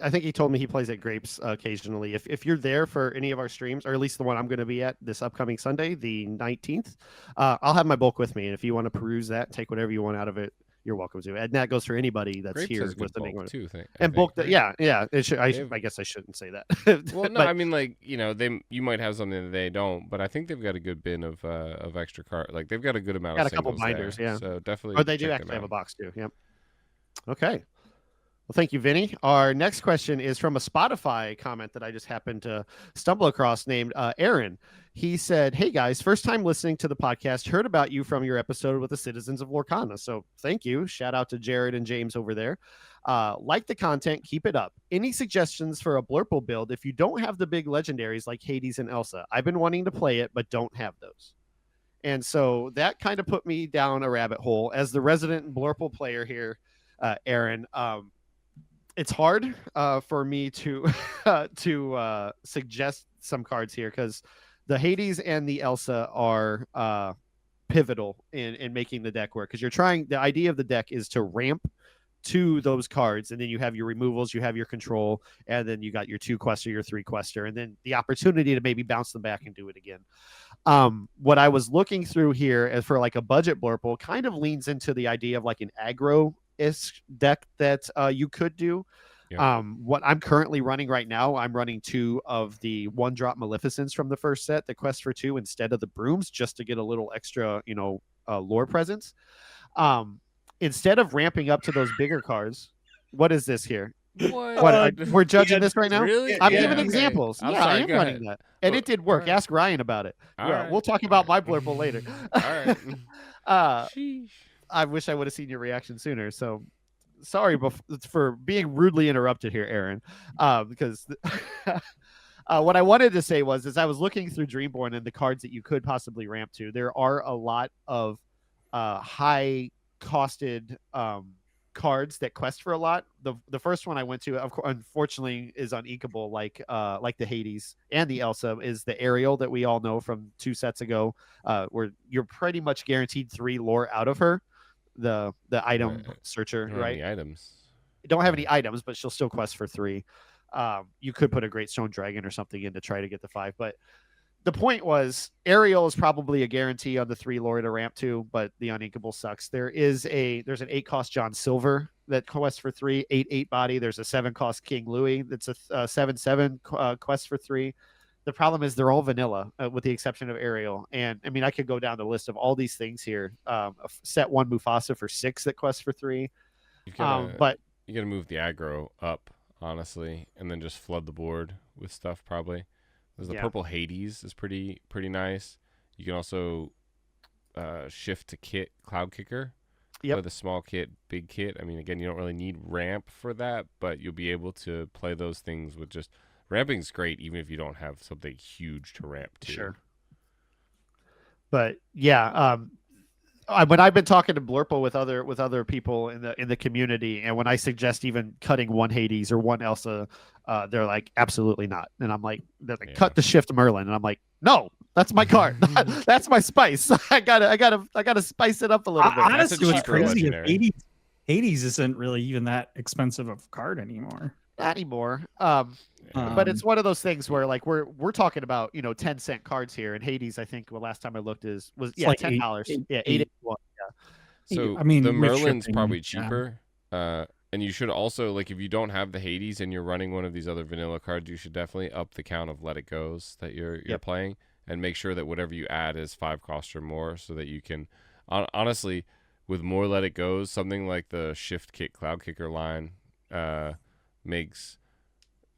I think he told me he plays at Grapes occasionally. If you're there for any of our streams, or at least the one I'm going to be at this upcoming Sunday, the 19th, I'll have my bulk with me. And if you want to peruse that, take whatever you want out of it, you're welcome to. And that goes for anybody that's Grapes here has good listening. bulk too, I And think, bulk, right? yeah. It should, I have- guess I shouldn't say that. Well, no, But- I mean, like, you know, you might have something that they don't, but I think they've got a good bin of extra card. Like, they've got a good amount Got of a couple singles binders, there. yeah. So definitely. Or they do check actually them have a out. box too. Yep. Okay. Well, thank you, Vinny. Our next question is from a Spotify comment that I just happened to stumble across named Aaron. He said, "Hey guys, first time listening to the podcast, heard about you from your episode with the citizens of Lorcana. So thank you. Shout out to Jared and James over there. Like the content, keep it up. Any suggestions for a Blurple build if you don't have the big legendaries like Hades and Elsa? I've been wanting to play it, but don't have those." And so that kind of put me down a rabbit hole as the resident Blurple player here, Aaron. It's hard for me to suggest some cards here because the Hades and the Elsa are pivotal in making the deck work, because the idea of the deck is to ramp to those cards, and then you have your removals, you have your control, and then you got your 2-quester, your 3-quester, and then the opportunity to maybe bounce them back and do it again. What I was looking through here as for like a budget Blurple kind of leans into the idea of like an aggro-ish deck that you could do. Yeah. What I'm currently running right now, I'm running 2 of the 1-drop Maleficents from the first set, the quest for 2 instead of the brooms, just to get a little extra, lore presence. Instead of ramping up to those bigger cards, what is this here? What? We're judging this right now? Really? I'm Yeah, giving okay. examples. I'm Yeah, sorry, I am go running ahead. that. And Well, it did work. all right. Ask Ryan about it. All Yeah, right. we'll talk about my Blurple later. All right. Sheesh. I wish I would have seen your reaction sooner. So sorry for being rudely interrupted here, Aaron. Because what I wanted to say was, as I was looking through Dreamborn and the cards that you could possibly ramp to, there are a lot of high-costed cards that quest for a lot. The first one I went to, of course, unfortunately, is uninkable, like the Hades and the Elsa, is the Ariel that we all know from 2 sets ago, where you're pretty much guaranteed 3 lore out of her. The item searcher, Don't have right? any items. Don't have any items, but she'll still quest for 3. You could put a Great Stone Dragon or something in to try to get the 5, but the point was Ariel is probably a guarantee on the 3 lore to ramp to, but the uninkable sucks. There's an 8-cost John Silver that quests for 3, 8 body. There's a 7-cost King Louis that's a 7/7 quest for 3. The problem is they're all vanilla, with the exception of Ariel. And I mean, I could go down the list of all these things here. Set 1 Mufasa for 6 that quests for 3. But you gotta move the aggro up, honestly, and then just flood the board with stuff probably. There's the purple Hades is pretty nice. You can also shift to kit Cloud Kicker. Yep. Play the small kit, big kit. I mean, again, you don't really need ramp for that, but you'll be able to play those things with just ramping's great, even if you don't have something huge to ramp to. Sure. But yeah, when I've been talking to Blurple with other people in the community, and when I suggest even cutting 1 Hades or 1 Elsa, they're like, absolutely not. And I'm like, cut the shift Merlin, and I'm like, no, that's my card. That's my spice. I gotta spice it up a little bit. Honestly, what's cheaper crazy is legendary. Hades isn't really even that expensive of a card anymore. Not anymore. But it's one of those things where like we're talking about 10-cent cards here, and Hades, I think, last time I looked was like $10. Yeah, $8.81. Yeah. So I mean, the with Merlin's shipping, probably yeah. cheaper. And you should also, like, if you don't have the Hades and you're running one of these other vanilla cards, you should definitely up the count of Let It Goes that you're playing, and make sure that whatever you add is 5 cost or more, so that you can honestly, with more Let It Goes, something like the Shift Kick Cloud Kicker line makes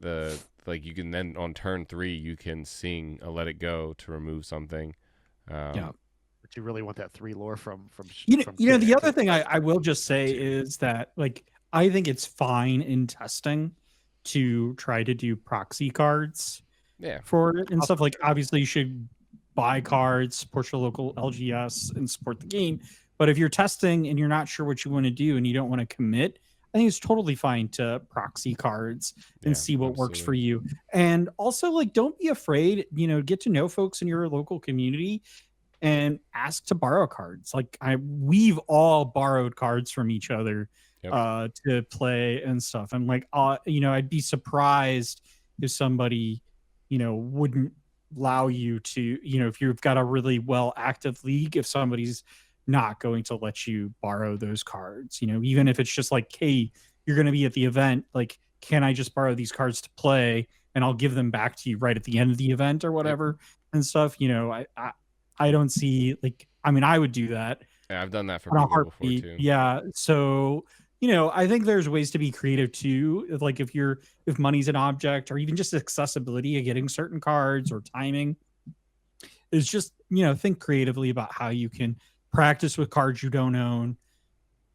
you can then on turn 3 you can sing a Let It Go to remove something. But you really want that 3 lore from the other thing I will just say is that, like, I think it's fine in testing to try to do proxy cards for it and stuff. Like, obviously you should buy cards, support your local LGS, and support the game. But if you're testing and you're not sure what you want to do and you don't want to commit, I think it's totally fine to proxy cards and see what works for you. And also, like, don't be afraid, get to know folks in your local community and ask to borrow cards. Like, we've all borrowed cards from each other to play and stuff. And like, I'd be surprised if somebody, wouldn't allow you to, if you've got a really well active league, if somebody's not going to let you borrow those cards. Even if it's just like, hey, you're going to be at the event, like, can I just borrow these cards to play and I'll give them back to you right at the end of the event or whatever and stuff. I don't see, like, I mean, I would do that. Yeah, I've done that for on a people before heartbeat. too. Yeah. So, I think there's ways to be creative too. Like if money's an object, or even just accessibility of getting certain cards or timing, is just, think creatively about how you can practice with cards you don't own,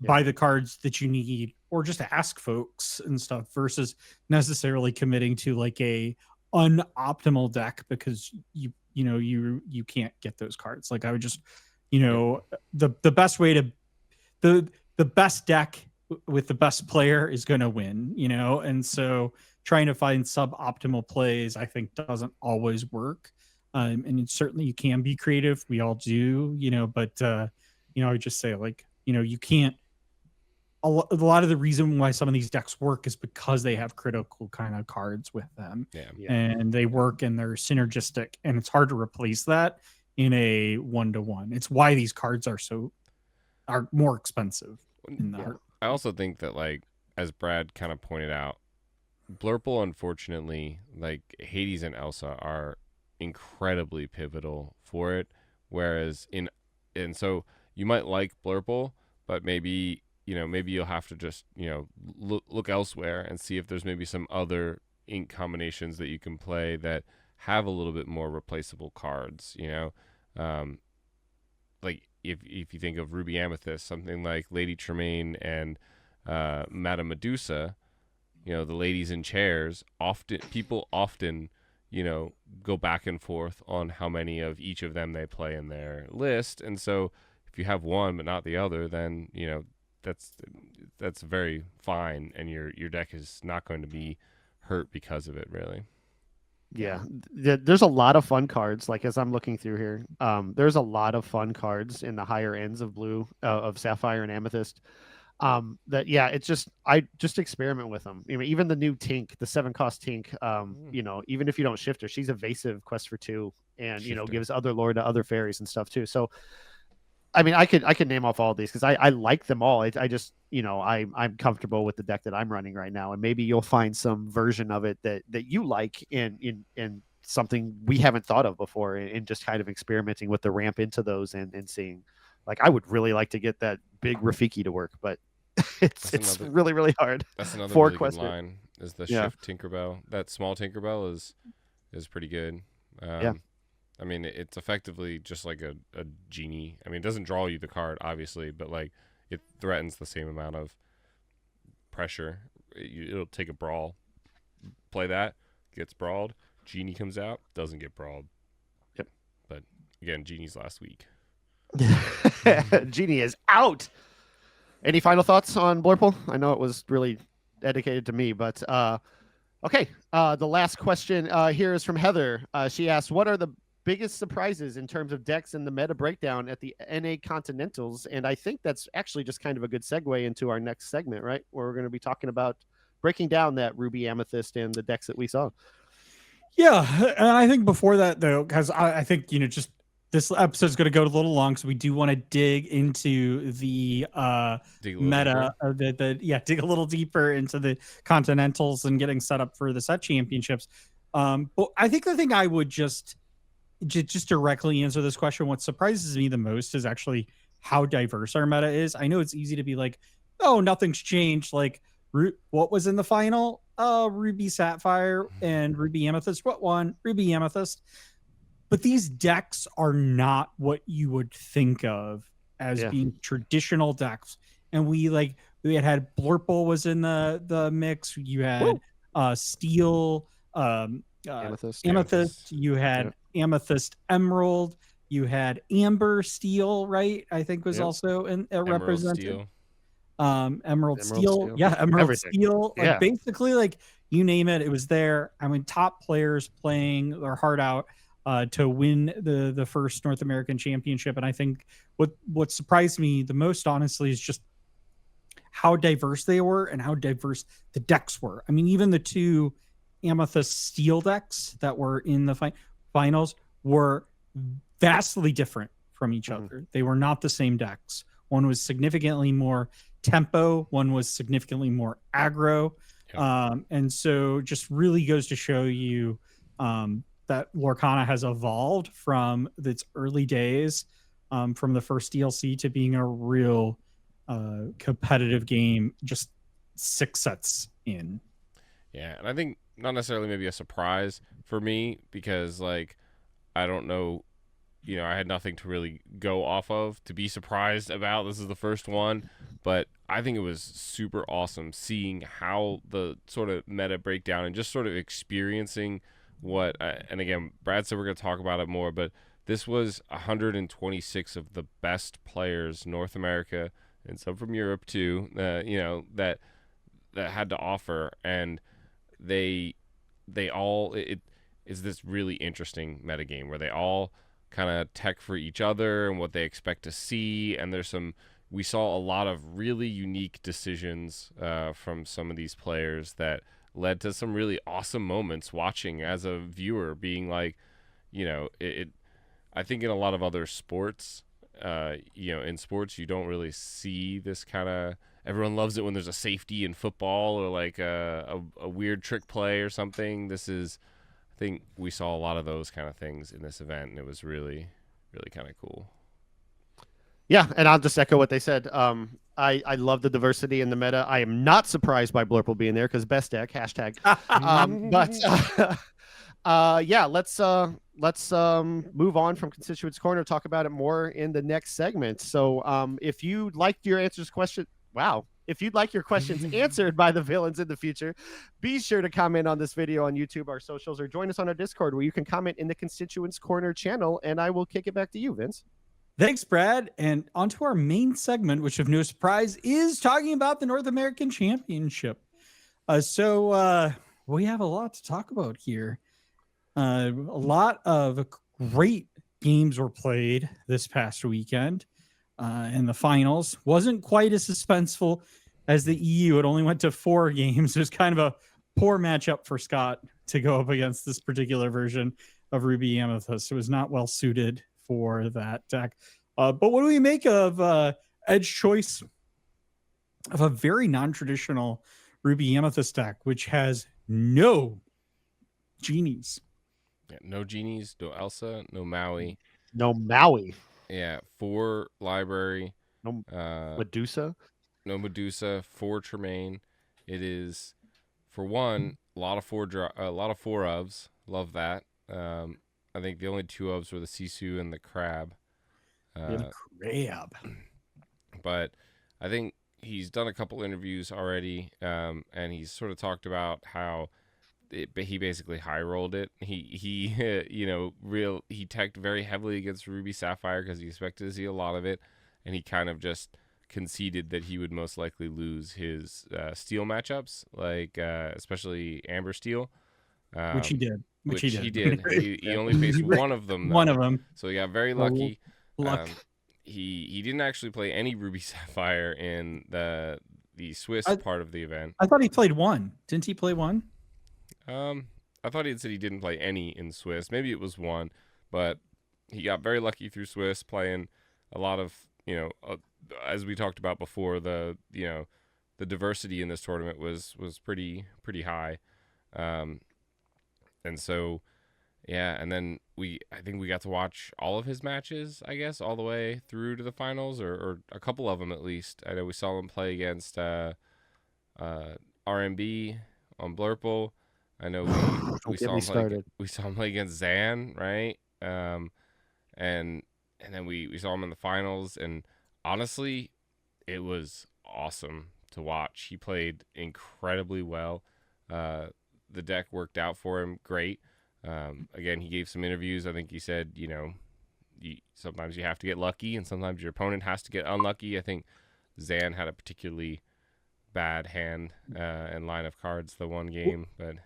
buy the cards that you need, or just ask folks and stuff, versus necessarily committing to like a unoptimal deck because you can't get those cards. Like I would just, the best way to the best deck with the best player is going to win, and so trying to find suboptimal plays, I think, doesn't always work. And certainly you can be creative. We all do, but I would just say, like, you can't, a lot of the reason why some of these decks work is because they have critical kind of cards with them. And they work and they're synergistic, and it's hard to replace that in a 1-to-1. It's why these cards are more expensive. I also think that, like, as Brad kind of pointed out, Blurple, unfortunately, like Hades and Elsa are incredibly pivotal for it. Whereas and so you might like Blurple, but maybe you'll have to just, look elsewhere and see if there's maybe some other ink combinations that you can play that have a little bit more replaceable cards, like if you think of Ruby Amethyst, something like Lady Tremaine and Madame Medusa, the ladies in chairs, people often go back and forth on how many of each of them they play in their list. And so if you have one but not the other, then that's very fine, and your deck is not going to be hurt because of it, really. Yeah, there's a lot of fun cards. Like as I'm looking through here, there's a lot of fun cards in the higher ends of blue, of Sapphire and Amethyst. It's just, I just experiment with them. Even the new Tink, the 7-cost Tink. Even if you don't shift her, she's evasive, quest for 2, and gives other lore to other fairies and stuff too. So, I mean, I could name off all of these because I like them all. I just, I'm comfortable with the deck that I'm running right now, and maybe you'll find some version of it that you like in something we haven't thought of before, and just kind of experimenting with the ramp into those and seeing. Like, I would really like to get that big Rafiki to work, but it's really, really hard. That's another really good line, is the shift Tinkerbell. That small Tinkerbell is pretty good. I mean, it's effectively just like a genie. I mean, it doesn't draw you the card, obviously, but like it threatens the same amount of pressure. It'll take a brawl, play that, gets brawled. Genie comes out, doesn't get brawled. Yep. But again, Genie's last week. Genie is out. Any final thoughts on Blurple? I know it was really dedicated to me, but okay. The last question here is from Heather. She asked, what are the biggest surprises in terms of decks and the meta breakdown at the NA Continentals? And I think that's actually just kind of a good segue into our next segment, right? Where we're going to be talking about breaking down that Ruby Amethyst and the decks that we saw. Yeah. And I think before that, though, because I think, just this episode is going to go a little long, so we do want to dig into the meta, dig a little deeper into the Continentals and getting set up for the set championships. But I think the thing I would just directly answer this question, what surprises me the most is actually how diverse our meta is. I know it's easy to be like, oh, nothing's changed. Like, what was in the final? Ruby Sapphire and Ruby Amethyst. What won? Ruby Amethyst. But these decks are not what you would think of as being traditional decks. And we had Blurple was in the mix. You had Steel, Amethyst. You had Amethyst Emerald. You had Amber Steel, right? I think was also represented. Steel. Emerald Steel. Yeah, Emerald Everything. Steel. Like, basically, like, you name it, it was there. I mean, top players playing their heart out to win the first North American Championship. And I think what surprised me the most, honestly, is just how diverse they were and how diverse the decks were. I mean, even the two Amethyst Steel decks that were in the finals were vastly different from each other. They were not the same decks. One was significantly more tempo, one was significantly more aggro. And so just really goes to show you that Lorcana has evolved from its early days, from the first DLC to being a real competitive game just 6 sets in. Yeah, and I think not necessarily maybe a surprise for me because, like, I don't know, I had nothing to really go off of to be surprised about. This is the first one, but I think it was super awesome seeing how the sort of meta breakdown and just sort of experiencing what, and again, Brad said we're going to talk about it more, but this was 126 of the best players, North America, and some from Europe too, that had to offer, and they all, it is this really interesting metagame where they all kind of tech for each other and what they expect to see, and we saw a lot of really unique decisions from some of these players that led to some really awesome moments watching as a viewer, being like, I think in a lot of other sports, in sports you don't really see this kind of, everyone loves it when there's a safety in football or like a weird trick play or something. I think we saw a lot of those kind of things in this event, and it was really, really kind of cool. Yeah, and I'll just echo what they said. I love the diversity in the meta. I am not surprised by Blurple being there because best deck, hashtag. Yeah, let's move on from Constituents Corner, talk about it more in the next segment. So if you liked your if you'd like your questions answered by the villains in the future, be sure to comment on this video on YouTube, our socials, or join us on our Discord where you can comment in the Constituents Corner channel, and I will kick it back to you, Vince. Thanks, Brad. And on to our main segment, which, of no surprise, is talking about the North American Championship. So we have a lot to talk about here. A lot of great games were played this past weekend. And the finals wasn't quite as suspenseful as the EU. It only went to 4 games. It was kind of a poor matchup for Scott to go up against this particular version of Ruby Amethyst. It was not well suited for that deck. But what do we make of Ed's choice of a very non-traditional Ruby Amethyst deck, which has no genies? Yeah, no genies, no Elsa, no Maui. No Maui. Yeah, 4 library. No Medusa. No Medusa, 4 Tremaine. It is, for one, a lot of 4 ofs. Love that. I think the only 2 ofs were the Sisu and the Crab. But I think he's done a couple interviews already, and he's sort of talked about how he basically high rolled it. He he teched very heavily against Ruby Sapphire because he expected to see a lot of it, and he kind of just conceded that he would most likely lose his steel matchups, like especially Amber Steel, which he did. He only faced one of them, though. One of them. So he got very lucky. Luck. He didn't actually play any Ruby Sapphire in the Swiss part of the event. I thought he played one. Didn't he play one? I thought he had said he didn't play any in Swiss. Maybe it was one, but he got very lucky through Swiss, playing a lot of, as we talked about before, the diversity in this tournament was pretty high. And so, yeah, and then I think we got to watch all of his matches, I guess, all the way through to the finals, or a couple of them at least. I know we saw him play against RMB on Blurple. I know we saw him play against Zan, right? And then we saw him in the finals, and honestly, it was awesome to watch. He played incredibly well. The deck worked out for him great. Again, he gave some interviews. I think he said, sometimes you have to get lucky, and sometimes your opponent has to get unlucky. I think Zan had a particularly bad hand and line of cards the one game, but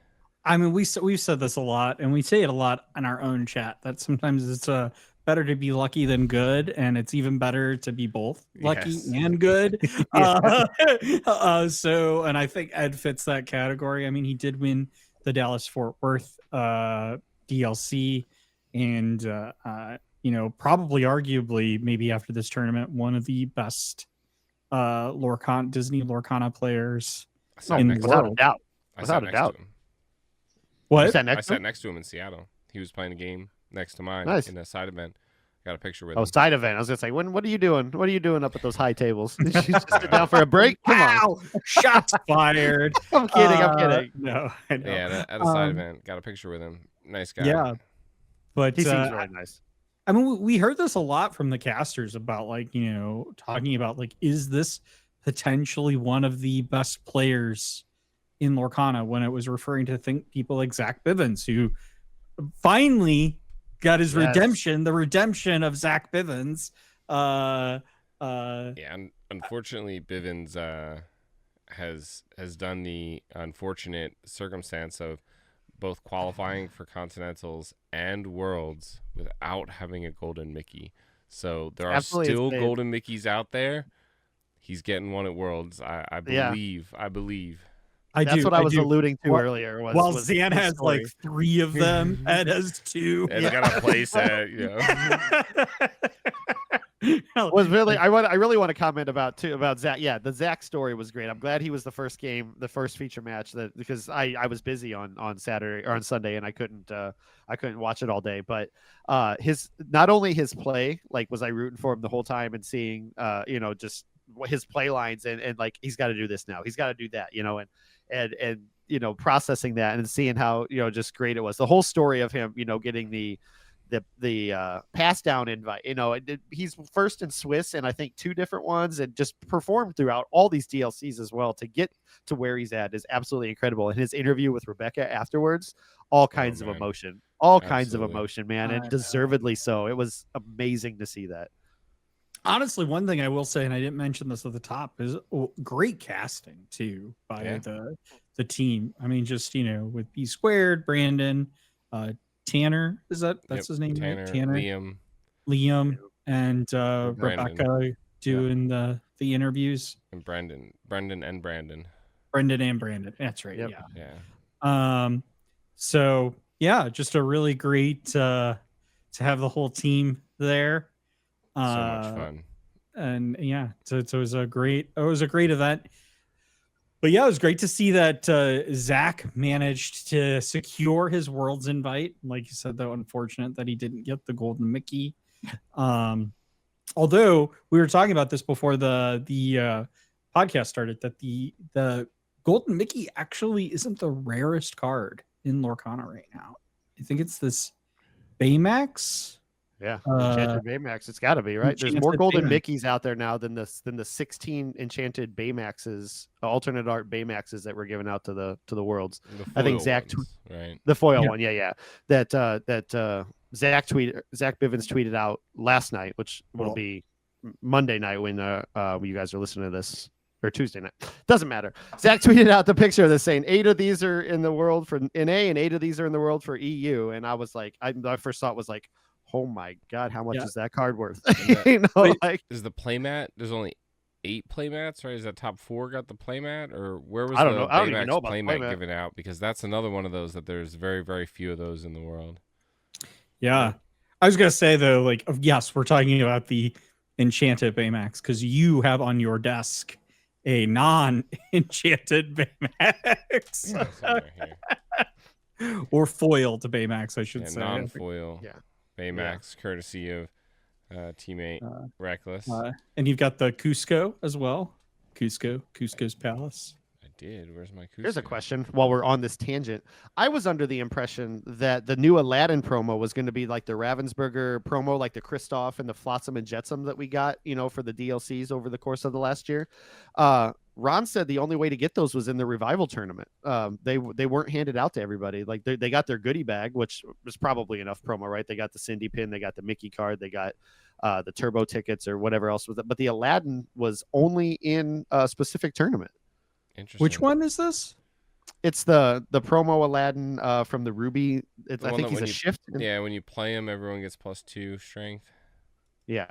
I mean, we've said this a lot, and we say it a lot in our own chat, that sometimes it's better to be lucky than good, and it's even better to be both lucky and good. So, and I think Ed fits that category. I mean, he did win the Dallas-Fort Worth DLC, and probably arguably maybe after this tournament, one of the best Disney Lorcana players in the without a world. doubt. I sat next to him. What? You sat I next to sat him? next to him in Seattle. He was playing a game next to mine Nice. in a side event. Got a picture with Oh, him. side event. I was gonna say, what are you doing? What are you doing up at those high tables? Did you just sit down for a break? Come on. Shots fired. I'm kidding. I'm kidding. No, I know. Yeah, at a side event. Got a picture with him. Nice guy. Yeah, but He seems really nice. I mean, we heard this a lot from the casters about talking about is this potentially one of the best players in Lorcana when it was referring to people like Zach Bivens, who finally got his redemption, the redemption of Zach Bivens. Yeah, unfortunately, Bivens has done the unfortunate circumstance of both qualifying for Continentals and Worlds without having a Golden Mickey. So there are still Golden Mickeys out there. He's getting one at Worlds. I believe. That's what I was alluding to earlier. While Zan has 3 of them, Ed has 2. Ed's got a playset, Was really I really want to comment about Zach. Yeah, the Zach story was great. I'm glad he was the first feature match because I was busy on Saturday or on Sunday and I couldn't watch it all day. But not only his play, was I rooting for him the whole time and seeing just his play lines and he's got to do this now, he's got to do that, and processing that and seeing how just great it was. The whole story of him getting the pass down invite, he's first in Swiss and I think 2 different ones and just performed throughout all these DLCs as well to get to where he's at is absolutely incredible. And his interview with Rebecca afterwards, all kinds of emotion, man, and deservedly so. It was amazing to see that. Honestly, one thing I will say, and I didn't mention this at the top, is great casting too by the team. I mean, just with B Squared, Brandon, Tanner, that's his name? Tanner, Liam, and Rebecca doing the interviews. And Brendan and Brandon. That's right. Yep. Yeah. So yeah, just a really great to have the whole team there. So much fun. And yeah, so it was a great event. But yeah, it was great to see that Zach managed to secure his Worlds invite. Like you said, though, unfortunate that he didn't get the Golden Mickey. Although we were talking about this before the podcast started, that the Golden Mickey actually isn't the rarest card in Lorcana right now. I think it's this Baymax. Yeah, Enchanted Baymax. It's got to be, right? There's more Golden Mickeys out there now than the 16 Enchanted Baymaxes, alternate art Baymaxes that were given out to the Worlds. I think Zach, right? The foil one, yeah. That Zach Bivens tweeted out last night, which will be Monday night when you guys are listening to this, or Tuesday night. Doesn't matter. Zach tweeted out the picture of this saying 8 of these are in the world for NA and 8 of these are in the world for EU. And I was like, my first thought was like, oh my God, how much is that card worth? Is the playmat? There's only 8 playmats, right? Is that top 4 got the playmat, or where was I don't even know about playmat given out? Because that's another one of those that there's very, very few of those in the world. Yeah, I was gonna say though, yes, we're talking about the Enchanted Baymax because you have on your desk a non-enchanted Baymax. Or foiled Baymax, I should say. Non-foil. Yeah. Baymax, courtesy of teammate Reckless. And you've got the Cusco as well. Cusco's Palace. I did. Where's my Cusco? Here's a question while we're on this tangent. I was under the impression that the new Aladdin promo was going to be like the Ravensburger promo, like the Kristoff and the Flotsam and Jetsam that we got, for the DLCs over the course of the last year. Ron said the only way to get those was in the Revival tournament. They weren't handed out to everybody. Like they got their goodie bag, which was probably enough promo, right? They got the Cindy pin, they got the Mickey card, they got the turbo tickets or whatever else was it. But the Aladdin was only in a specific tournament. Interesting. Which one is this? It's the promo Aladdin from the Ruby. I think he's a shift. Yeah, when you play him, everyone gets +2 strength. Yeah,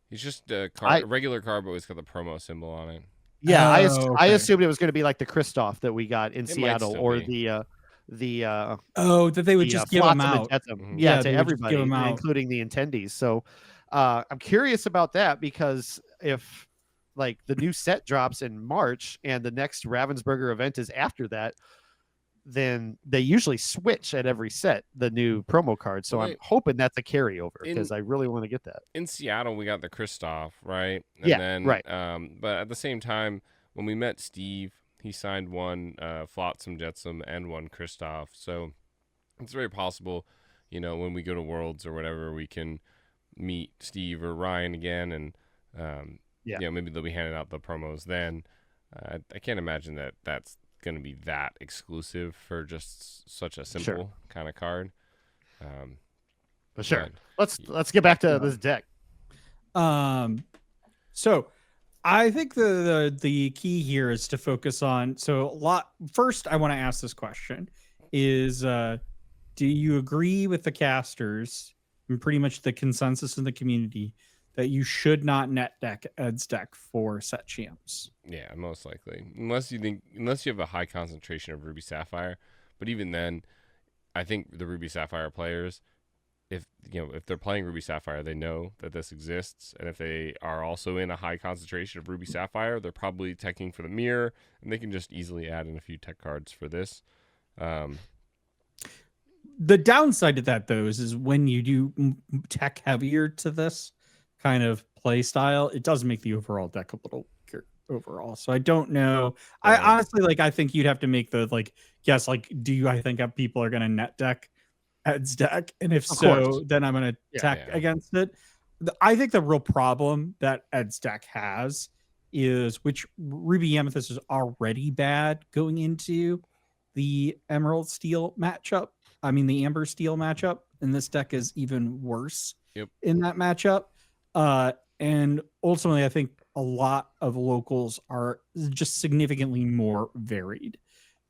he's just a regular card, but it's got the promo symbol on it. Yeah, I assumed it was going to be like the Kristoff that we got in Seattle, or the that they would just give them Flotsam and out. Jetsam. Yeah, To they would just give everybody, 'em out. including the attendees. So I'm curious about that, because if like the new set drops in March and the next Ravensburger event is after that, then they usually switch at every set, the new promo card. So I'm hoping that's a carryover, because I really want to get that. In Seattle, we got the Christoph, right? And Yeah, then, right. But at the same time, when we met Steve, he signed one Flotsam Jetsam and one Christoph. So it's very possible, when we go to Worlds or whatever, we can meet Steve or Ryan again, and maybe they'll be handing out the promos then. I can't imagine that that's going to be that exclusive for just such a simple kind of card. For sure. Let's get back to this deck. So I think the key here is to focus on. First, I want to ask this question: is do you agree with the casters and pretty much the consensus in the community that you should not net deck Ed's deck for set champs? Yeah, most likely, unless you have a high concentration of Ruby Sapphire. But even then, I think the Ruby Sapphire players, if they're playing Ruby Sapphire, they know that this exists, and if they are also in a high concentration of Ruby Sapphire, they're probably teching for the mirror, and they can just easily add in a few tech cards for this. The downside to that, though, is when you do tech heavier to this kind of play style, it does make the overall deck a little weaker overall. So I don't know. I honestly, I think you'd have to make the guess, I think people are going to net deck Ed's deck? And if so, then I'm going to tech against it. I think the real problem that Ed's deck has is, which Ruby Amethyst is already bad going into the Emerald Steel matchup. I mean, the Amber Steel matchup, and this deck is even worse in that matchup. And ultimately, I think a lot of locals are just significantly more varied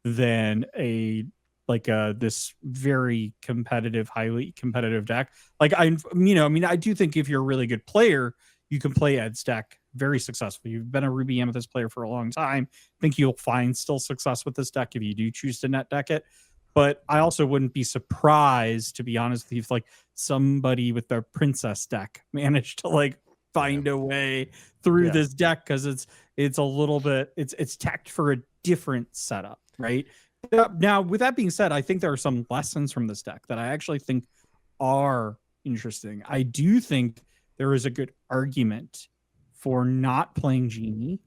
than this very competitive, highly competitive deck. I do think if you're a really good player, you can play Ed's deck very successfully. You've been a Ruby Amethyst player for a long time. I think you'll find still success with this deck if you do choose to net deck it. But I also wouldn't be surprised, to be honest with you, if somebody with their princess deck managed to find a way through this deck, because it's a little bit it's teched for a different setup, right? Now, with that being said, I think there are some lessons from this deck that I actually think are interesting. I do think there is a good argument for not playing Genie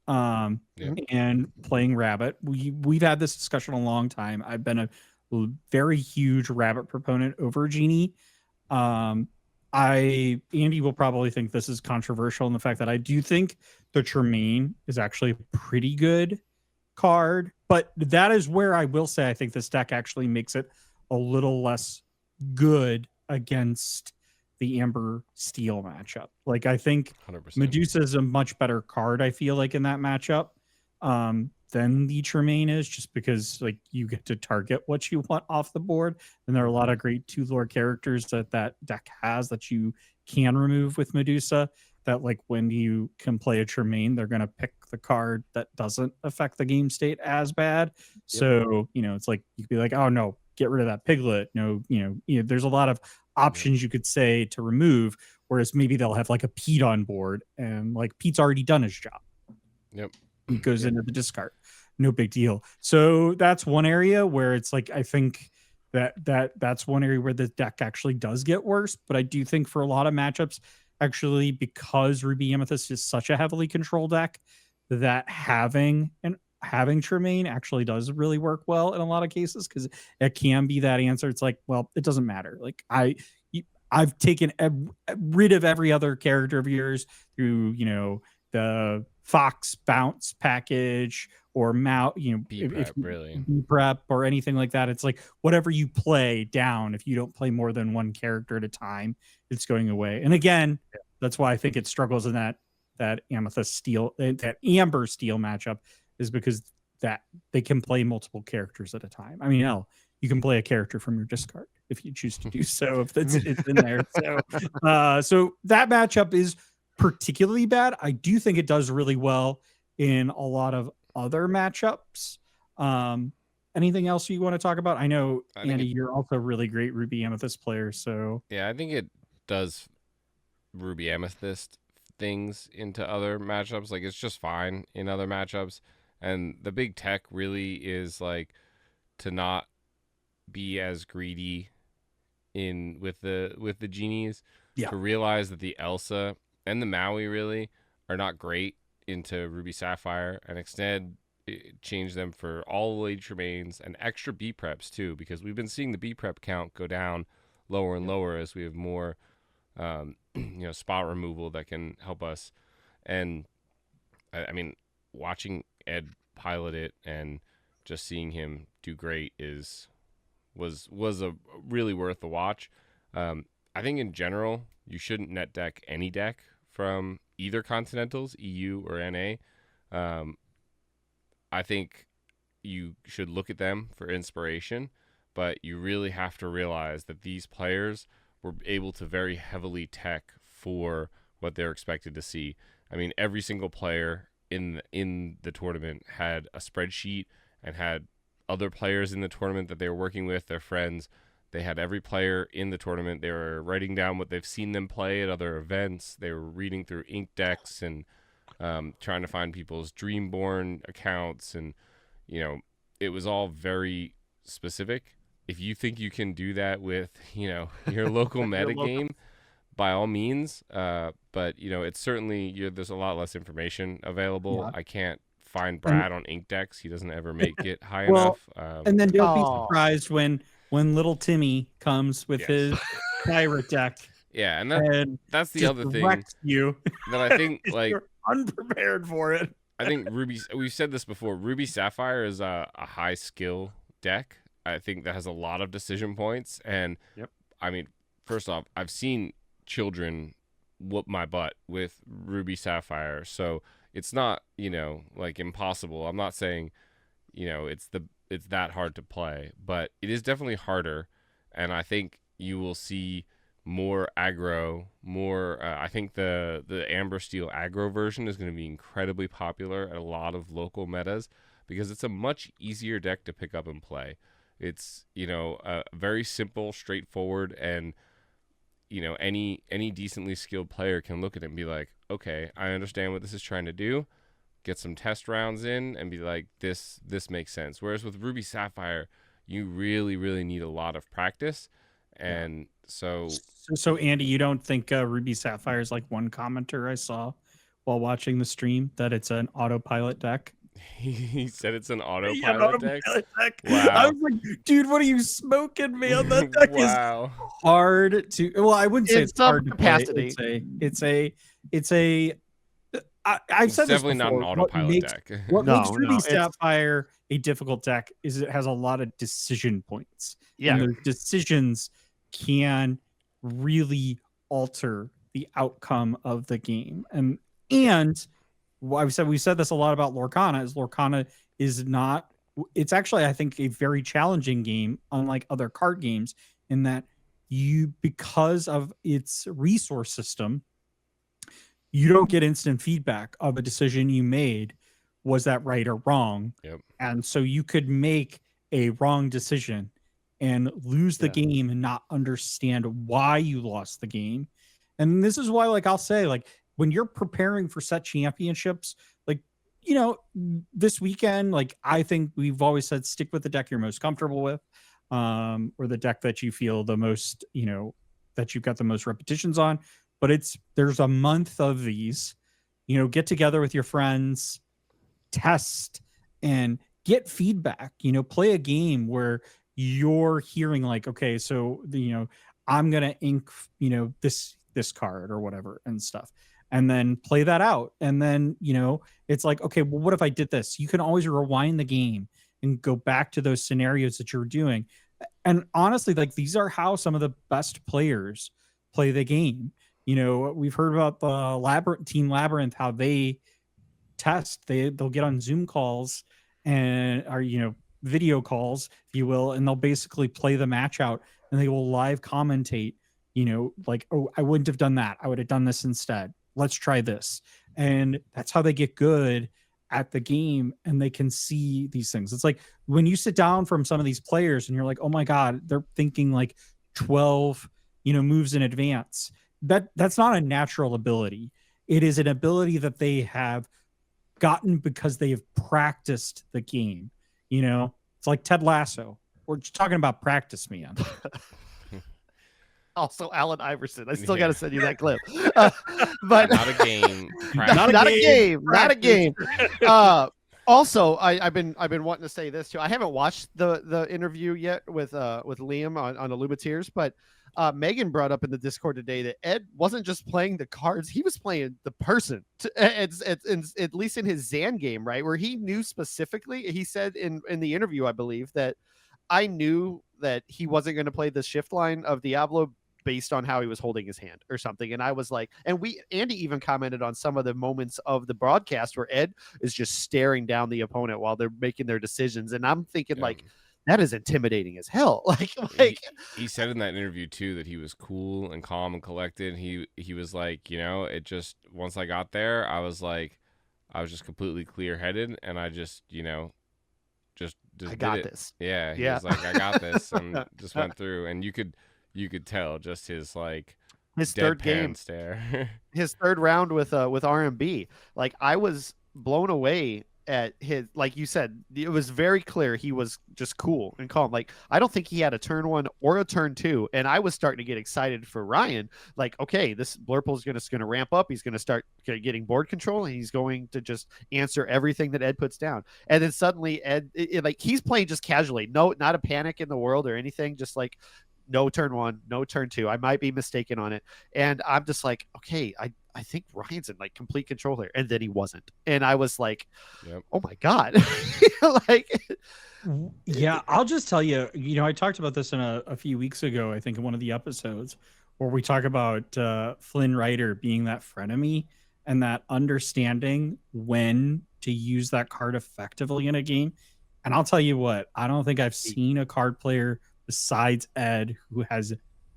and playing Rabbit. We've had this discussion a long time. I've been a very huge Rabbit proponent over Genie. Andy will probably think this is controversial in the fact that I do think the Tremaine is actually a pretty good card, but that is where I will say I think this deck actually makes it a little less good against the Amber Steel matchup. I think 100%. Medusa is a much better card, I feel in that matchup than the Tremaine is, just because you get to target what you want off the board, and there are a lot of great two-lore characters that deck has that you can remove with Medusa, that when you can play a Tremaine, they're going to pick the card that doesn't affect the game state as bad. So it's you could be oh no, get rid of that Piglet. No, there's a lot of options you could say to remove, whereas maybe they'll have a Pete on board, and Pete's already done his job. He goes into the discard, no big deal. So that's one area where it's I think that's one area where the deck actually does get worse. But I do think for a lot of matchups, actually, because Ruby Amethyst is such a heavily controlled deck, that having Tremaine actually does really work well in a lot of cases, because it can be that answer. It's well, it doesn't matter. I've taken rid of every other character of yours through the Fox Bounce package or prep or anything like that. It's whatever you play down, if you don't play more than one character at a time, it's going away. And again, that's why I think it struggles in that Amethyst Steel, that Amber Steel matchup, is because that they can play multiple characters at a time. I mean, you can play a character from your discard if you choose to do so, if it's in there. So that matchup is particularly bad. I do think it does really well in a lot of other matchups. anything else you want to talk about? I know, I think Andy, you're also a really great Ruby Amethyst player. So Yeah, I think it does Ruby Amethyst things into other matchups. Like it's just fine in other matchups. And the big tech really is like to not be as greedy in with the genies. Yeah. To realize that the Elsa and the Maui really are not great into Ruby Sapphire, and instead change them for all age remains and extra B preps too, because we've been seeing the B prep count go down lower and lower as we have more spot removal that can help us. And I mean, watching Ed pilot it and just seeing him do great was a really worth the watch. I think in general you shouldn't net deck any deck from either Continentals, EU or NA. I think you should look at them for inspiration, but you really have to realize that these players were able to very heavily tech for what they're expected to see. I mean, every single player in the tournament had a spreadsheet and had other players in the tournament that they were working with, their friends. They had every player in the tournament. They were writing down what they've seen them play at other events. They were reading through ink decks and trying to find people's Dreamborn accounts. And, it was all very specific. If you think you can do that with, your local metagame, by all means. But, it's certainly, there's a lot less information available. Yeah. I can't find Brad on ink decks. He doesn't ever make it high Well, enough. and then don't be surprised when little Timmy comes with Yes. his pirate deck. Yeah, and that's the just other thing wrecks you. that I think like You're unprepared for it. I think we've said this before, Ruby Sapphire is a high skill deck. I think that has a lot of decision points. And I mean, first off, I've seen children whoop my butt with Ruby Sapphire. So it's not, like impossible. I'm not saying, it's that hard to play, but it is definitely harder. And I think you will see more aggro, I think the Amber Steel aggro version is going to be incredibly popular at a lot of local metas because it's a much easier deck to pick up and play. It's, a very simple, straightforward, and any decently skilled player can look at it and be like, okay, I understand what this is trying to do. Get some test rounds in and be like, this makes sense. Whereas with Ruby Sapphire, you really, really need a lot of practice. And so Andy, you don't think Ruby Sapphire is like one commenter I saw while watching the stream that it's an autopilot deck? He said it's an autopilot deck? Wow. I was like, dude, what are you smoking, man? That deck wow. is hard to. Well, I wouldn't say it's hard capacity. To play. It's a. I've said this definitely before. Not an autopilot deck. What makes Ruby Sapphire a difficult deck is it has a lot of decision points. Yeah. And those decisions can really alter the outcome of the game. And we've said this a lot about Lorcana is not, it's actually, I think, a very challenging game, unlike other card games, in that because of its resource system, you don't get instant feedback of a decision you made. Was that right or wrong? Yep. And so you could make a wrong decision and lose the game and not understand why you lost the game. And this is why, I'll say, when you're preparing for set championships, this weekend, I think we've always said, stick with the deck you're most comfortable with, or the deck that you feel the most, that you've got the most repetitions on. But there's a month of these, get together with your friends, test, and get feedback, play a game where you're hearing okay, so I'm going to ink, this card or whatever and stuff, and then play that out. And then, it's okay, well, what if I did this? You can always rewind the game and go back to those scenarios that you're doing. And honestly, these are how some of the best players play the game. We've heard about the Team Labyrinth, how they test. They'll get on Zoom calls and video calls, if you will, and they'll basically play the match out, and they will live commentate, oh, I wouldn't have done that. I would have done this instead. Let's try this. And that's how they get good at the game and they can see these things. It's like when you sit down from some of these players and you're like, oh my God, they're thinking like 12, moves in advance. That's not a natural ability. It is an ability that they have gotten because they have practiced the game. It's like Ted Lasso. We're just talking about practice, man. Also, Allen Iverson. I still got to send you that clip. But not a game. Not a game. Also, I've been wanting to say this too. I haven't watched the interview yet with Liam on Illumineers, but Megan brought up in the Discord today that Ed wasn't just playing the cards; he was playing the person. It's at least in his Zan game, right, where he knew specifically. He said in the interview, I believe, that I knew that he wasn't going to play the shift line of Diablo based on how he was holding his hand or something. And I was like, Andy even commented on some of the moments of the broadcast where Ed is just staring down the opponent while they're making their decisions. And I'm thinking like, that is intimidating as hell. He said in that interview too, that he was cool and calm and collected. He was like, it just, once I got there, I was just completely clear headed. And I just, just I got this. Yeah. He was like, I got this. And just went through, and you could tell just his third game stare. His third round with RMB. Like, I was blown away at his, like you said, it was very clear he was just cool and calm. Like, I don't think he had a turn 1 or a turn 2, and I was starting to get excited for Ryan. Like, okay, this Blurple is going to ramp up. He's going to start getting board control, and he's going to just answer everything that Ed puts down. And then suddenly Ed, like, he's playing just casually, no, not a panic in the world or anything, just like, no turn 1, no turn 2. I might be mistaken on it. And I'm just like, okay, I think Ryan's in like complete control here. And then he wasn't. And I was like, Oh my God. Yeah, I'll just tell you, I talked about this in a few weeks ago, I think in one of the episodes where we talk about Flynn Rider being that frenemy and that understanding when to use that card effectively in a game. And I'll tell you what, I don't think I've seen a card player besides Ed who has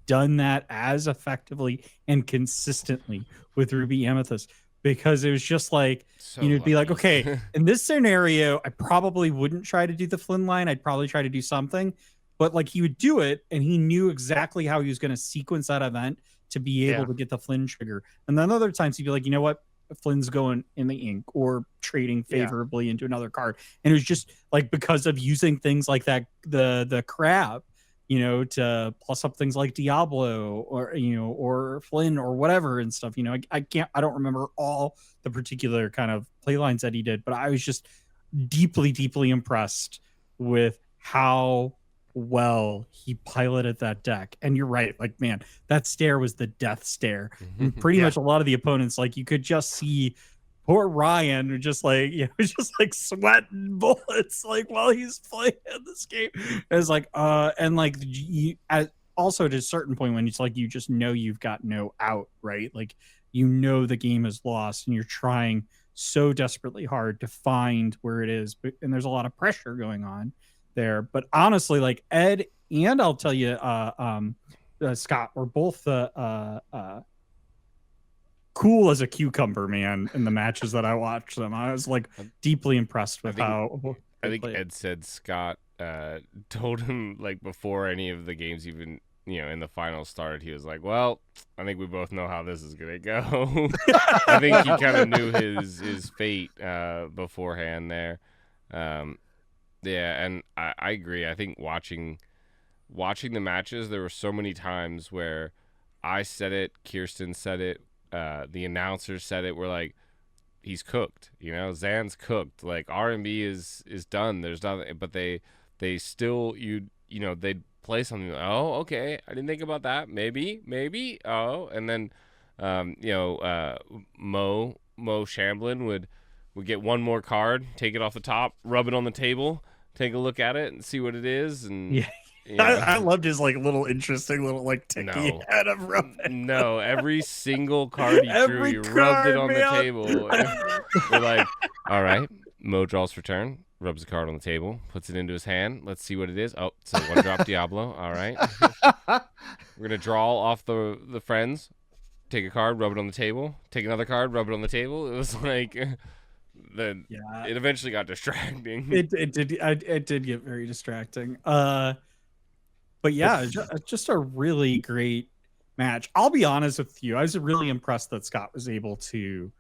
done that as effectively and consistently with Ruby Amethyst, because it was just like, it'd be like, okay, in this scenario, I probably wouldn't try to do the Flynn line. I'd probably try to do something, but like he would do it and he knew exactly how he was going to sequence that event to be able to get the Flynn trigger. And then other times he'd be like, you know what? Flynn's going in the ink or trading favorably into another card. And it was just like, because of using things like that, the crab, to plus up things like Diablo or, or Flynn or whatever and stuff. I don't remember all the particular kind of play lines that he did, but I was just deeply, deeply impressed with how well he piloted that deck. And you're right, like, man, that stare was the death stare. And pretty much a lot of the opponents, like, you could just see poor Ryan were just like, just like sweating bullets, like, while he's playing this game. It's like, and like, also to a certain point when it's like, you just know you've got no out, right? Like, the game is lost and you're trying so desperately hard to find where it is. And there's a lot of pressure going on there. But honestly, like Ed and I'll tell you, Scott were both cool as a cucumber, man, in the matches that I watched them. I was like deeply impressed with how I think Ed said Scott told him, like, before any of the games even in the finals started, he was like, well, I think we both know how this is gonna go. I think he kind of knew his fate beforehand there. And I agree. I think watching the matches, there were so many times where I said it, Kirsten said it, the announcers said it. We're like, he's cooked. Zan's cooked. Like, R&B is done. There's nothing. But they still they'd play something. Like, oh, okay. I didn't think about that. Maybe. Oh, and then Mo Shamblin would get one more card, take it off the top, rub it on the table, take a look at it, and see what it is. And I loved his like little interesting little like ticky head of rubbing. No, every single card he drew, he rubbed it on the table. We're like, all right, Mo draws for turn, rubs the card on the table, puts it into his hand. Let's see what it is. Oh, it's a 1-drop Diablo. All right. We're going to draw off the friends, take a card, rub it on the table, take another card, rub it on the table. It was like then Yeah, it eventually got distracting. it did get very distracting. But yeah, just a really great match. I'll be honest with you, I was really impressed that Scott was able to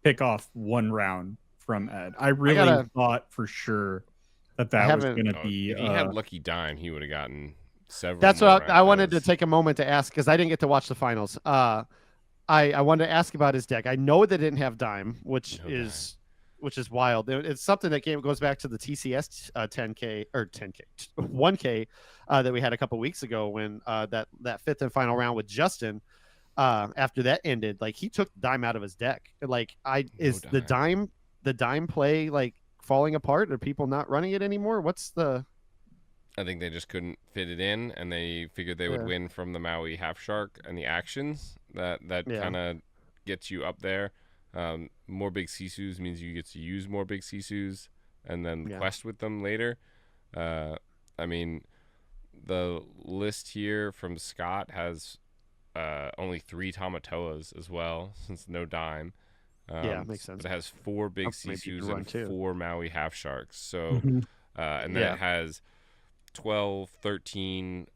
pick off one round from Ed. I really thought for sure that was going to be. If he had Lucky Dime, he would have gotten several. That's what I wanted to take a moment to ask, because I didn't get to watch the finals. I wanted to ask about his deck. I know that it didn't have Dime, which is wild. It's something that goes back to the TCS 10K or 10K 1K that we had a couple weeks ago when that fifth and final round with Justin. After that ended, like he took Dime out of his deck. Like the Dime play like falling apart? Are people not running it anymore? What's the? I think they just couldn't fit it in, and they figured they would win from the Maui Half Shark and the actions that kind of gets you up there. More big Sisus means you get to use more big Sisus and then quest with them later. I mean, the list here from Scott has only 3 Tamatoas as well, since no Dime. Makes sense. But it has 4 big Sisus and 4 Maui Half Sharks. So, and then it has 12, 13,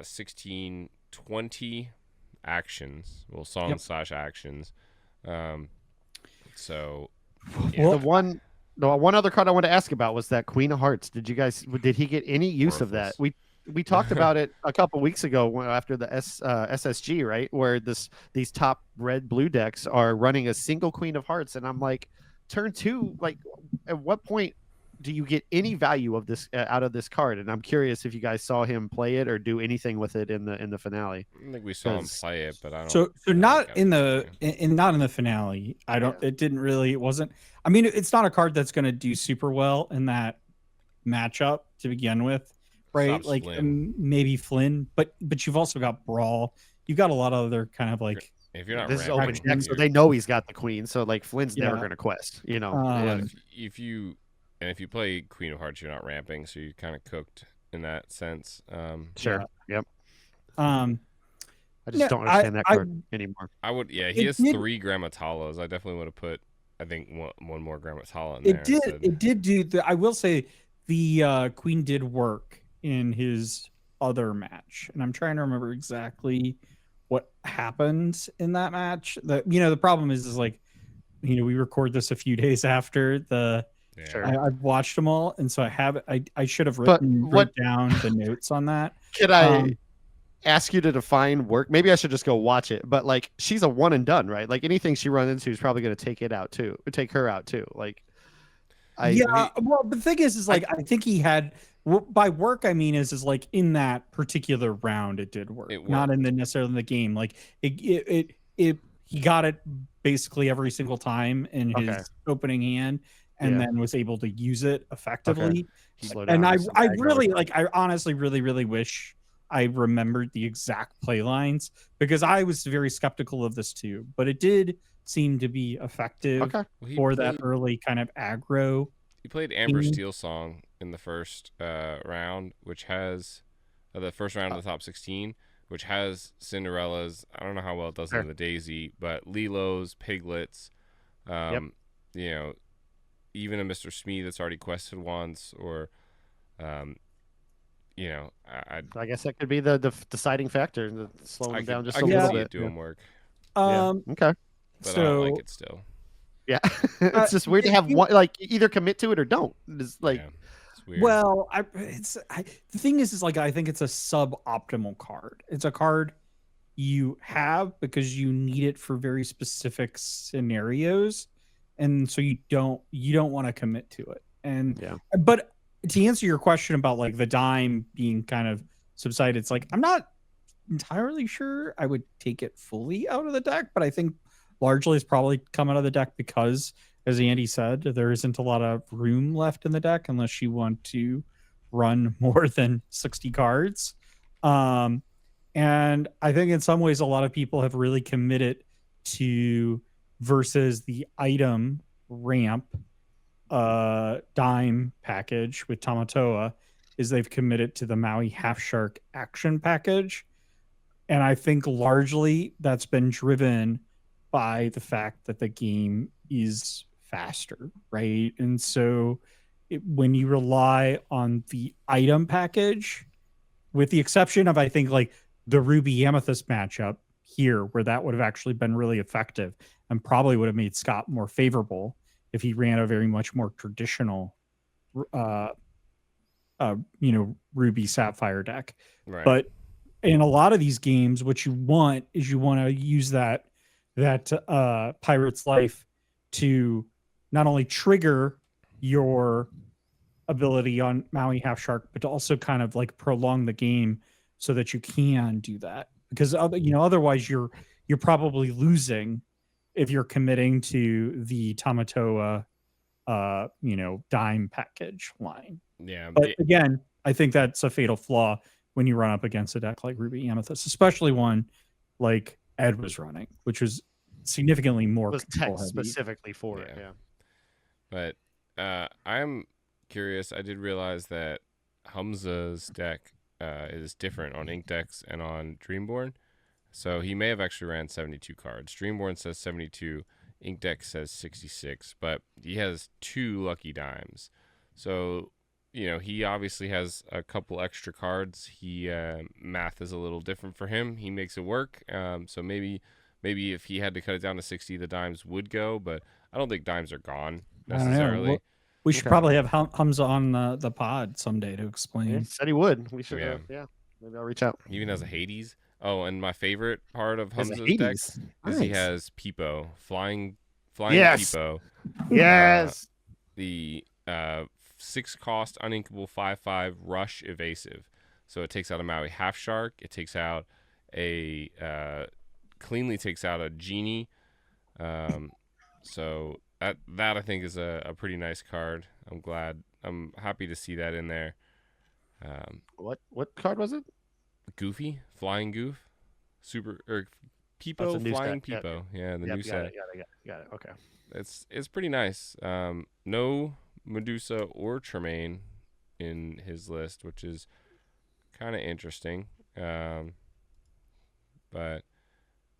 16, 20 actions. Well, songs / actions. So, the one other card I wanted to ask about was that Queen of Hearts. Did he get any use of that? We talked about it a couple weeks ago after the SSG, right? Where these top red blue decks are running a single Queen of Hearts, and I'm like, turn 2, like at what point do you get any value of this out of this card? And I'm curious if you guys saw him play it or do anything with it in the finale. I think we saw him play it, but I don't. So not in the not in the finale. I don't. It didn't really. It wasn't. I mean, it's not a card that's going to do super well in that matchup to begin with, right? Like maybe Flynn, but you've also got Brawl. You've got a lot of other kind of like. If you're not this is open deck, so they know he's got the Queen. So like Flynn's never going to quest, you know. If you play Queen of Hearts, you're not ramping, so you're kind of cooked in that sense. Sure. Yep. I just don't understand that card anymore. I would. Yeah, he has 3 Grammatalas. I definitely would have put, I think, one more Grammatala in there. It did do. I will say the Queen did work in his other match, and I'm trying to remember exactly what happened in that match. The problem is like, we record this a few days after the. Sure. I've watched them all, and so I should have wrote down the notes on that. Could I ask you to define work? Maybe I should just go watch it. But like, she's a one and done, right? Like anything she runs into is probably going to take her out too. Like, well, the thing is like I think he had. By work, I mean is like in that particular round, it did work. Not in necessarily in the game. Like he got it basically every single time in his opening hand. And then was able to use it effectively. And I really I honestly really, really wish I remembered the exact play lines, because I was very skeptical of this too. But it did seem to be effective for that early kind of aggro. He played Amber Steel Song in the first round, which has the first round of the top 16, which has Cinderella's. I don't know how well it does in the Daisy, but Lilo's, Piglets, even a Mr. Smee that's already quested once, or, I guess that could be the deciding factor, slowing him down just a little bit. Doing work. Okay. But I don't like it still. Yeah, it's just weird to have one, like either commit to it or don't. It's like, it's weird. Well, the thing is like I think it's a suboptimal card. It's a card you have because you need it for very specific scenarios. And so you don't want to commit to it. But to answer your question about like the Dime being kind of subsided, it's like I'm not entirely sure I would take it fully out of the deck, but I think largely it's probably come out of the deck because, as Andy said, there isn't a lot of room left in the deck unless you want to run more than 60 cards. And I think in some ways a lot of people have really committed to versus the item ramp Dime package with Tamatoa is they've committed to the Maui Half Shark action package. And I think largely that's been driven by the fact that the game is faster, right? And so when you rely on the item package, with the exception of, I think, like the Ruby Amethyst matchup here, where that would have actually been really effective and probably would have made Scott more favorable if he ran a very much more traditional, Ruby Sapphire deck. Right. But in a lot of these games, what you want is you want to use that Pirate's Life to not only trigger your ability on Maui Half Shark, but to also kind of like prolong the game so that you can do that. Because otherwise you're probably losing if you're committing to the Tamatoa dime package line. Yeah. But again, I think that's a fatal flaw when you run up against a deck like Ruby Amethyst, especially one like Ed was running, which was significantly more text specifically for it. Yeah. But I'm curious. I did realize that Hamza's deck is different on Ink decks and on Dreamborn. So he may have actually ran 72 cards. Dreamborn says 72. Ink deck says 66. But he has 2 lucky dimes. So, he obviously has a couple extra cards. He math is a little different for him. He makes it work. So maybe if he had to cut it down to 60, the dimes would go. But I don't think dimes are gone necessarily. We should probably have Hamza on the pod someday to explain. He said he would. We should. Yeah. Maybe I'll reach out. He even has a Hades. Oh, and my favorite part of Hamza's deck is he has Peepo, flying Peepo. Yes. The 6 cost uninkable 5/5 rush evasive. So it takes out a Maui Half Shark. It takes out cleanly takes out a Genie. So that I think is a pretty nice card. I'm happy to see that in there. What card was it? Goofy, Flying Goof, Peepo, Flying Peepo. Yeah, the new set. Got it. Okay. It's pretty nice. No Medusa or Tremaine in his list, which is kind of interesting. But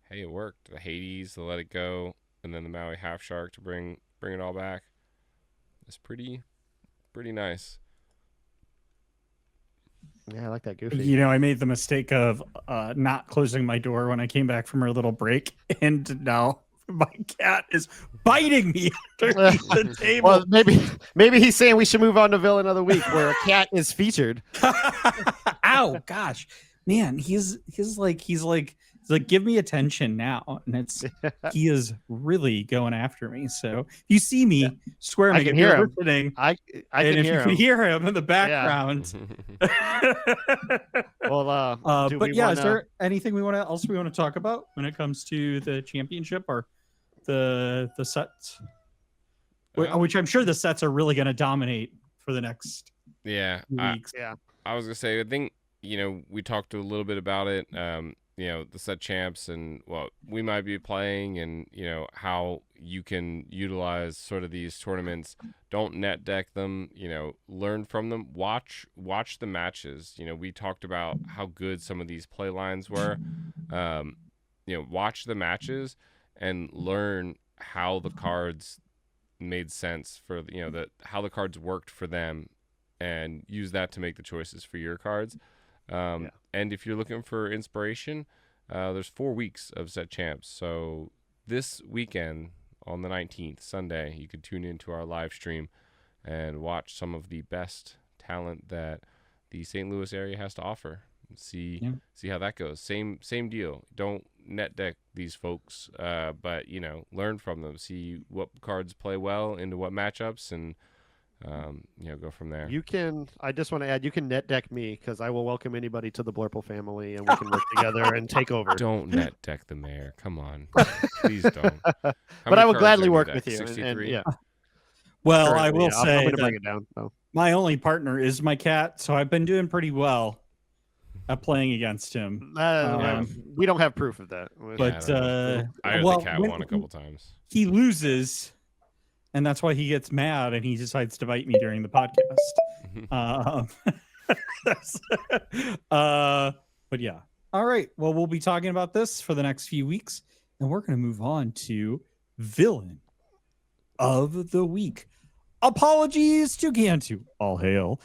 hey, it worked. The Hades, the Let It Go, and then the Maui Half Shark to bring it all back. It's pretty nice. Yeah, I like that Goofy. I made the mistake of not closing my door when I came back from our little break, and now my cat is biting me underneath the table. Well, maybe he's saying we should move on to Villain of the Week, where a cat is featured. Ow, gosh, man, he's like give me attention now, and he is really going after me. So if you see me swear I can hear him. I can if hear you him. can hear him in the background. Well, is there anything else we want to talk about when it comes to the championship or the sets? Which I'm sure the sets are really going to dominate for the next weeks. I was gonna say, I think we talked a little bit about it. The set champs and what we might be playing, and how you can utilize sort of these tournaments. Don't net deck them, learn from them, watch the matches. We talked about how good some of these play lines were. Watch the matches and learn how the cards made sense for how the cards worked for them, and use that to make the choices for your cards. And if you're looking for inspiration, there's 4 weeks of set champs. So this weekend on the 19th, Sunday, you can tune into our live stream and watch some of the best talent that the St. Louis area has to offer. See how that goes. Same deal. Don't net deck these folks, but learn from them. See what cards play well into what matchups, and go from there. I just want to add, you can net deck me, because I will welcome anybody to the Blurple family, and we can work together and take over. Don't net deck the mayor. Come on. Please don't. But I will gladly work with you. 63? And Well, currently, I will say I'm going to that bring it down. So. my only partner is my cat, so I've been doing pretty well at playing against him. We don't have proof of that. But I heard the cat won a couple times. He loses, and that's why he gets mad, and he decides to bite me during the podcast. But yeah. All right. Well, we'll be talking about this for the next few weeks, and we're going to move on to Villain of the week. Apologies to Gantu. All hail.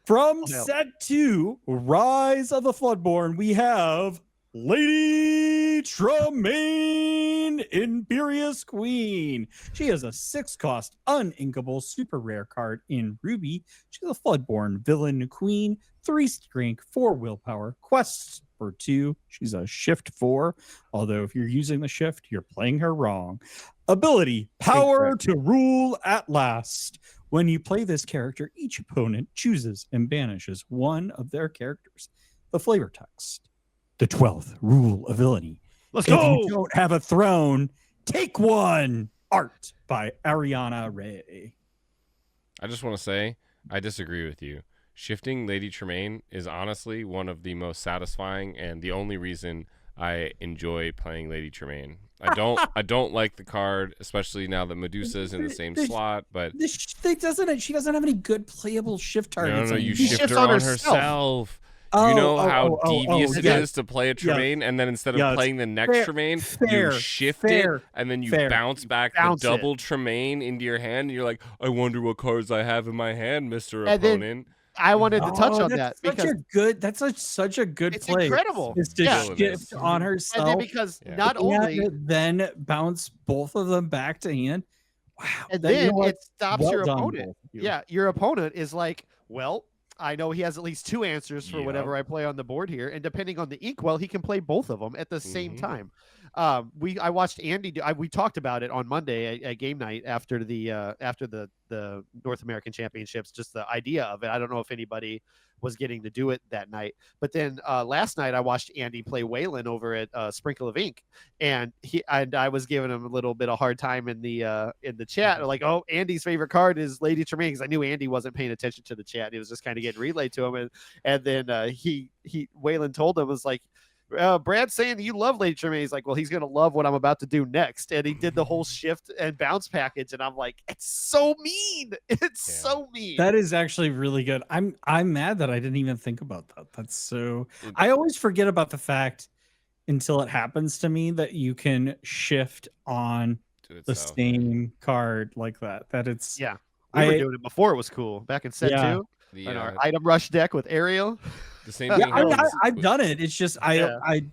From set 2, Rise of the Floodborn, we have Lady Tremaine, Imperious Queen. She has a 6-cost uninkable super rare card in Ruby. She's a Floodborn villain queen, 3 strength, 4 willpower, quests for 2. She's a shift 4, although if you're using the shift, you're playing her wrong. Ability, power to rule at last. When you play this character, each opponent chooses and banishes one of their characters. The flavor text. The 12th rule of villainy. Let's If go. you don't have a throne, take one. Art by Ariana Ray. I just want to say, I disagree with you. Shifting Lady Tremaine is honestly one of the most satisfying and the only reason I enjoy playing Lady Tremaine. I don't like the card, especially now that Medusa is in the same slot. But she doesn't have any good playable shift targets. No, you She shift shifts her on on herself. herself. You know how devious it yeah. is to play a Tremaine, and then instead of Yeah, playing the next Tremaine, you shift it, and then you bounce back the double Tremaine into your hand, and you're like, I wonder what cards I have in my hand, Mr. Opponent. I wanted to touch on that because that's such a good it's play. incredible. Is to shift on herself, and then because not only then bounce both of them back to hand. Wow, and then it stops your done, opponent. Yeah, your opponent is like, well, I know he has at least 2 answers for whatever I play on the board here, and depending on the inkwell, he can play both of them at the same time. I watched Andy we talked about it on Monday at game night after the North American Championships, just the idea of it. I don't know if anybody was getting to do it that night, but then last night I watched Andy play Waylon over at Sprinkle of Ink, and I was giving him a little bit of hard time in the chat, like, oh, Andy's favorite card is Lady Tremaine, because I knew Andy wasn't paying attention to the chat. He was just kind of getting relayed to him, and then Waylon told him, was like, Brad's saying that you love Lady Tremaine. He's like, well, he's gonna love what I'm about to do next. And he did the whole shift and bounce package, and I'm like, it's so mean. It's so mean. That is actually really good. I'm mad that I didn't even think about that. That's so. I always forget about the fact until it happens to me that you can shift on the same card like that. That it's we were doing it before it was cool back in set 2 in our item rush deck with Ariel. The same thing. I've done it. It's just I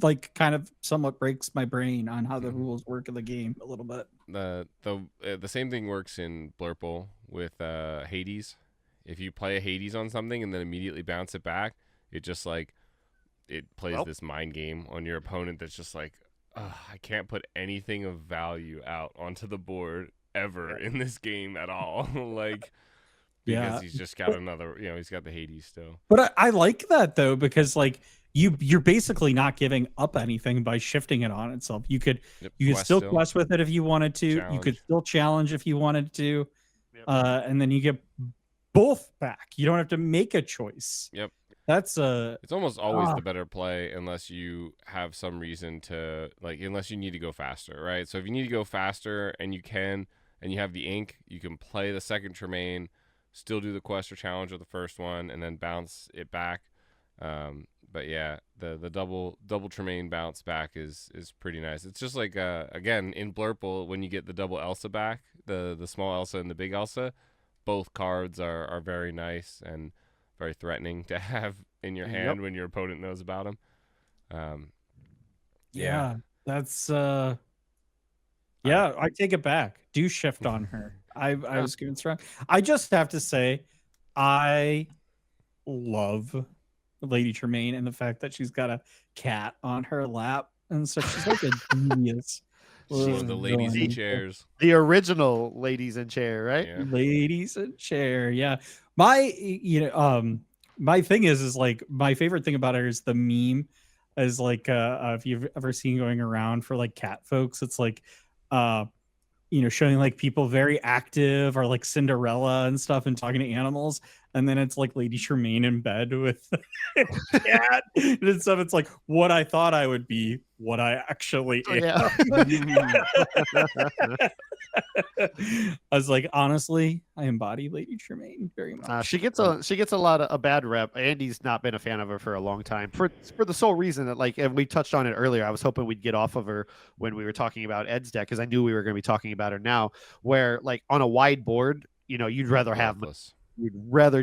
like kind of somewhat breaks my brain on how the rules work in the game a little bit. The same thing works in Blurple with Hades. If you play a Hades on something and then immediately bounce it back, it just like it plays this mind game on your opponent that's just like, I can't put anything of value out onto the board ever in this game at all. Like, because he's just got another, he's got the Hades still. But I like that though, because like you're basically not giving up anything by shifting it on itself. You could still quest with it if you wanted to. You could still challenge if you wanted to, and then you get both back. You don't have to make a choice. Yep. That's it's almost always the better play unless you have some reason to, like, unless you need to go faster, right? So if you need to go faster and you can, and you have the ink, you can play the second Tremaine, still do the quest or challenge of the first one, and then bounce it back. But yeah, the double Tremaine bounce back is pretty nice. It's just like again in Blurple, when you get the double Elsa back, the small Elsa and the big Elsa, both cards are very nice and very threatening to have in your hand when your opponent knows about them. That's I take it back. Do shift on her. I was going strong. I just have to say, I love Lady Tremaine and the fact that she's got a cat on her lap, and so she's like a genius. She's the ladies in chairs. The original ladies in chair, right? Yeah. Ladies in chair, yeah. My my thing is like my favorite thing about her is the meme, is like if you've ever seen going around for like cat folks, it's like showing like people very active or like Cinderella and stuff and talking to animals, and then it's like Lady Tremaine in bed with a cat and stuff. It's like what I thought I would be, what I actually am. Yeah. I was like, honestly, I embody Lady Tremaine very much. She gets a lot of a bad rep. Andy's not been a fan of her for a long time for the sole reason that, like, and we touched on it earlier. I was hoping we'd get off of her when we were talking about Ed's deck, because I knew we were going to be talking about her now. Where, like, on a wide board, you'd rather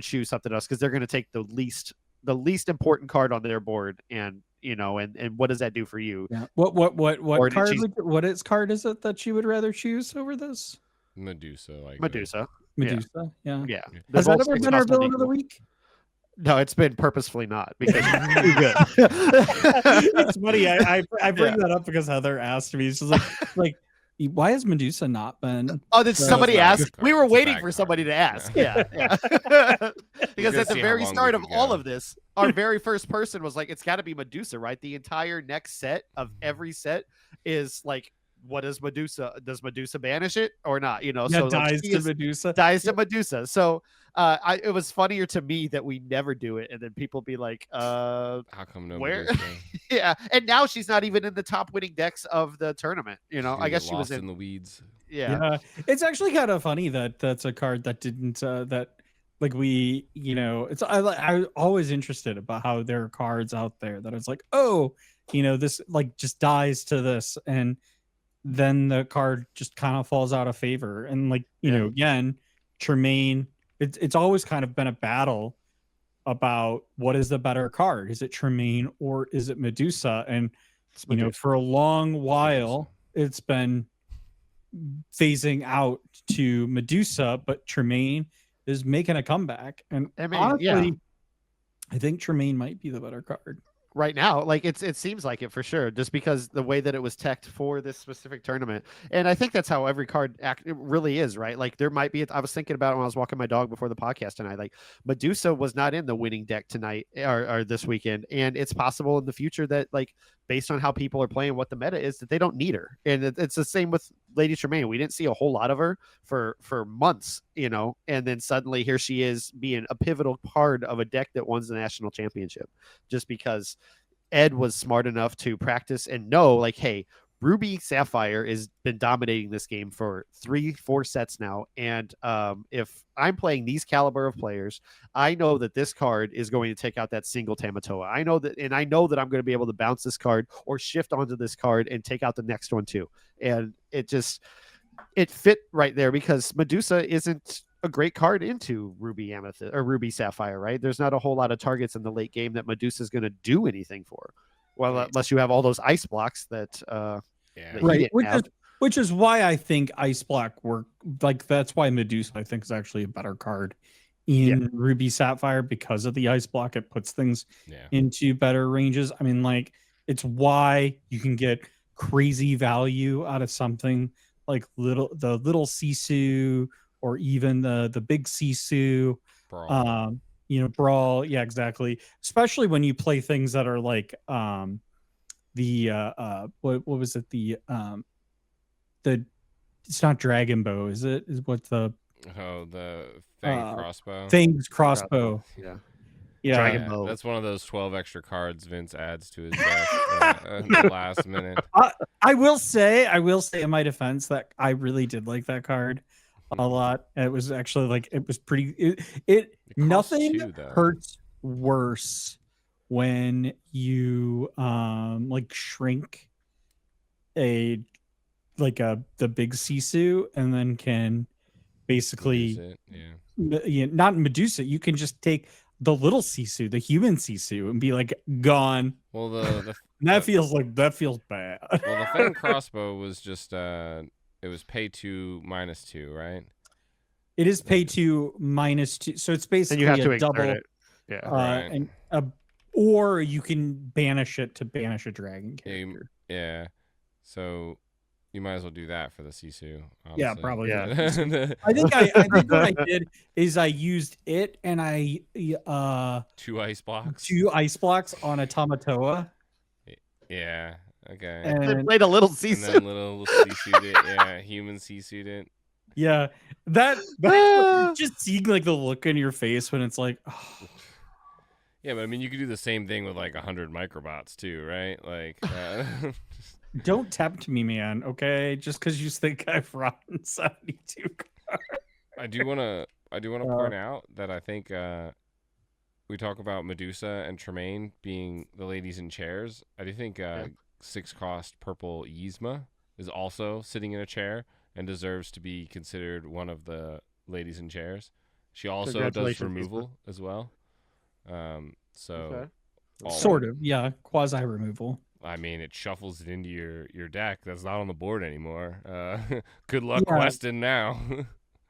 choose something else, because they're going to take the least important card on their board, and and what does that do for you? Yeah. What card is it that you would rather choose over this? Medusa. Medusa. Yeah. Yeah. Has that ever been our villain of the week? No, it's been purposefully not, because it's too good. It's funny. I bring that up because Heather asked me. She's like, why has Medusa not been? Oh, did somebody ask? We were waiting for somebody to ask. Yeah. Because at the very start of all of this, our very first person was like, it's got to be Medusa, right? The entire next set of every set is like, what is Medusa? Does Medusa banish it or not? So dies to Medusa. Dies to Medusa. So it was funnier to me that we never do it, and then people be like, how come no where? Medusa? Yeah, and now she's not even in the top winning decks of the tournament. I guess she was in the weeds. Yeah. It's actually kind of funny that that's a card that didn't that. Like we, it's I was always interested about how there are cards out there that it's like, oh, this like just dies to this, and then the card just kind of falls out of favor. And like, again, Tremaine, it's always kind of been a battle about what is the better card. Is it Tremaine or is it Medusa? And for a long while, it's been phasing out to Medusa, but Tremaine is making a comeback, and honestly, I think Tremaine might be the better card right now. Like it seems like it for sure, just because the way that it was teched for this specific tournament. And I think that's how every card it really is, right? Like there might be, I was thinking about it when I was walking my dog before the podcast tonight, like Medusa was not in the winning deck tonight or this weekend, and it's possible in the future that, like, based on how people are playing, what the meta is, that they don't need her. And it's the same with Lady Tremaine. We didn't see a whole lot of her for months, and then suddenly here she is being a pivotal part of a deck that won the national championship, just because Ed was smart enough to practice and know, like, hey, Ruby Sapphire has been dominating this game for 3-4 sets now. And if I'm playing these caliber of players, I know that this card is going to take out that single Tamatoa. I know that I'm going to be able to bounce this card or shift onto this card and take out the next one too. And it fit right there, because Medusa isn't a great card into Ruby Amethyst or Ruby Sapphire, right? There's not a whole lot of targets in the late game that Medusa is going to do anything for. Well, unless you have all those ice blocks that right, which is why I think ice block work. Like that's why Medusa I think is actually a better card in Ruby Sapphire, because of the ice block. It puts things into better ranges. I mean, like, it's why you can get crazy value out of something like the little Sisu, or even the big Sisu. Brawl. Brawl. Yeah, exactly. Especially when you play things that are like what was it? It's not Dragon Bow, is it? The Fang crossbow. Fang's crossbow. Yeah. Dragon Bow. That's one of those 12 extra cards Vince adds to his deck in the last minute. I will say in my defense that I really did like that card a lot. It was actually like, it was pretty. It nothing hurts worse when you like shrink the big Sisu and then can basically not Medusa. You can just take the little Sisu, the human Sisu, and be like gone. Well, that feels bad. Well, the Fang crossbow was just it was pay 2 -2, right? It is pay 2 -2, so it's basically and you have to double. it. And or you can banish it to banish a dragon character. Yeah. So you might as well do that for the Sisu. Honestly. Yeah, probably. Yeah. I think what I did is I used it and I 2 ice blocks. 2 ice blocks on a Tamatoa. Yeah. Okay. And played a little Sisu. And then little Sisu'd it. Yeah, human Sisu'd it. Yeah, that just seeing like the look in your face when it's like, oh. Yeah, but I mean, you could do the same thing with like 100 microbots too, right? Like, Don't tempt me, man. Okay, just because you think I've run 72 cards. I do want to point out that I think we talk about Medusa and Tremaine being the ladies in chairs. I do think 6-cost purple Yzma is also sitting in a chair and deserves to be considered one of the ladies in chairs. She also does removal as well. So sort of, yeah, quasi removal. I mean, it shuffles it into your deck. That's not on the board anymore. Good luck, Weston, now.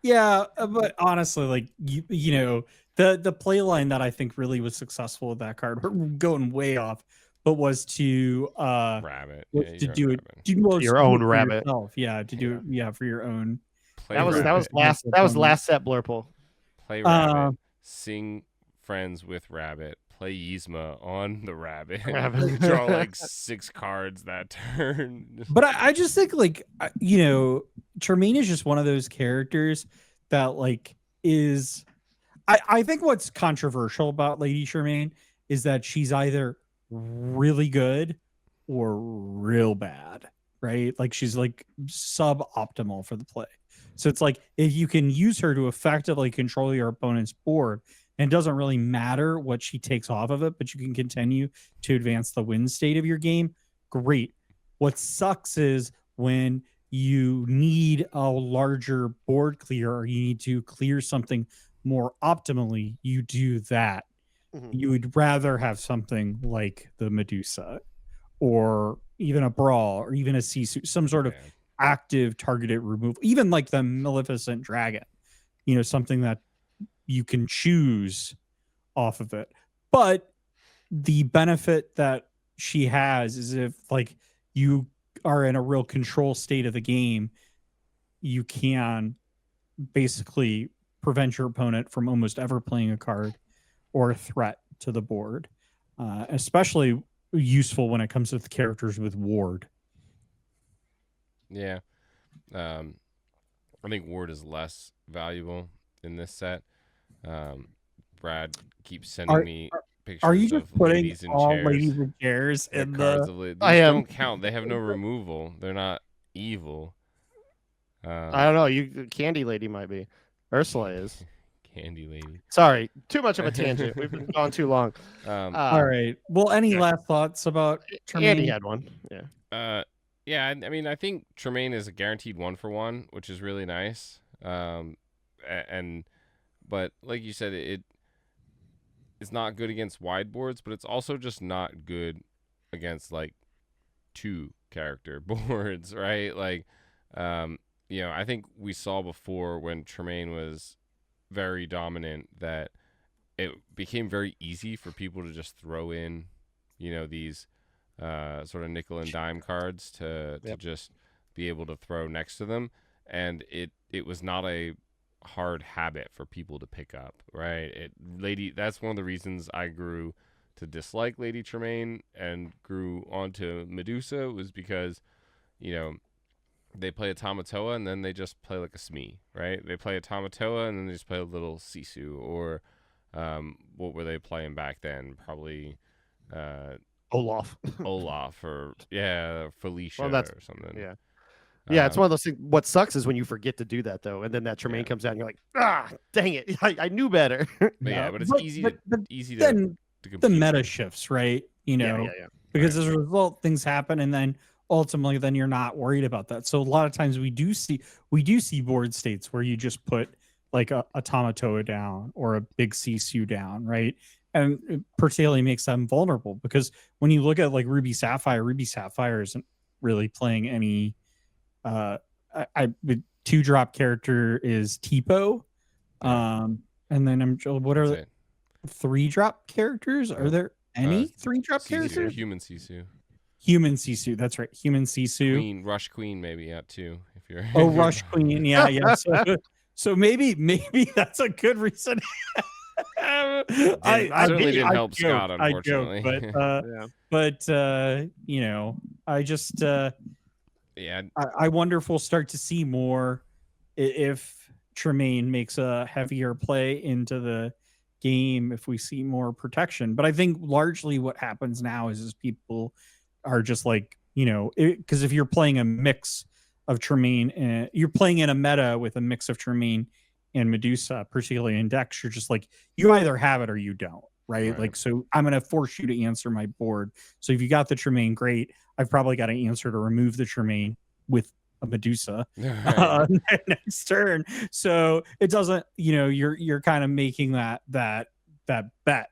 Yeah, but honestly, like you know, the play line that I think really was successful with that card, we're going way off, but was to rabbit. to do it, your own rabbit. Yourself. Yeah, to do it, for your own. That was last set Blurple. Play rabbit. Sing friends with rabbit. Play Yzma on the rabbit. Draw like 6 cards that turn. But I just think like Tremaine is just one of those characters that like is. I think what's controversial about Lady Tremaine is that she's either really good or real bad, right? Like she's like suboptimal for the play. So it's like if you can use her to effectively control your opponent's board, and it doesn't really matter what she takes off of it, but you can continue to advance the win state of your game, great. What sucks is when you need a larger board clear or you need to clear something more optimally, you do that. You would rather have something like the Medusa or even a Brawl or even a Sisu, some sort of active targeted removal, even like the Maleficent Dragon, something that you can choose off of it. But the benefit that she has is if like you are in a real control state of the game, you can basically prevent your opponent from almost ever playing a card or a threat to the board. Especially useful when it comes to the characters with ward. Yeah. I think ward is less valuable in this set. Brad keeps sending me pictures are you just of putting ladies in all chairs. Ladies in chairs in These don't count. They have no removal. They're not evil. I don't know. You Candy Lady might be. Ursula is. Candy Lady. Sorry, too much of a tangent. We've been gone too long. All right. Well, any last thoughts about Tremaine? Andy had one. Yeah. Yeah. I mean, I think Tremaine is a guaranteed 1-for-1, which is really nice. But like you said, it's not good against wide boards, but it's also just not good against like 2-character boards, right? Like, I think we saw before when Tremaine was very dominant that it became very easy for people to just throw in, these sort of nickel and dime cards to just be able to throw next to them. And it was not a hard habit for people to pick up, right? That's one of the reasons I grew to dislike Lady Tremaine and grew onto Medusa was because, they play a Tamatoa and then they just play like a Smee, right? They play a Tamatoa and then they just play a little Sisu or what were they playing back then? Probably Olaf or Felicia or something. Yeah. Yeah, it's one of those things. What sucks is when you forget to do that, though, and then that Tremaine comes out, and you're like, dang it, I knew better. But it's easy to the meta shifts, right? Because as a result, things happen, and then ultimately, then you're not worried about that. So a lot of times we do see board states where you just put like a Tamatoa down or a big Sisu down, right? And it particularly makes them vulnerable because when you look at like Ruby Sapphire isn't really playing any. The 2-drop character is Tipo, and then what are the 3-drop characters? Are there any 3-drop characters? Human Sisu. Human Sisu, that's right. Human Sisu. Rush Queen, maybe too. If you're Rush Queen, yeah. So maybe that's a good reason. I certainly didn't help Scott, unfortunately. But I just I wonder if we'll start to see more if Tremaine makes a heavier play into the game, if we see more protection. But I think largely what happens now is people are just like, because if you're playing a mix of Tremaine and you're playing in a meta with a mix of Tremaine and Medusa, particularly in decks, you're just like, you either have it or you don't, right? Like, so I'm going to force you to answer my board. So if you got the Tremaine, great. I've probably got to answer to remove the Tremaine with a Medusa next turn. So it doesn't, you're kind of making that bet.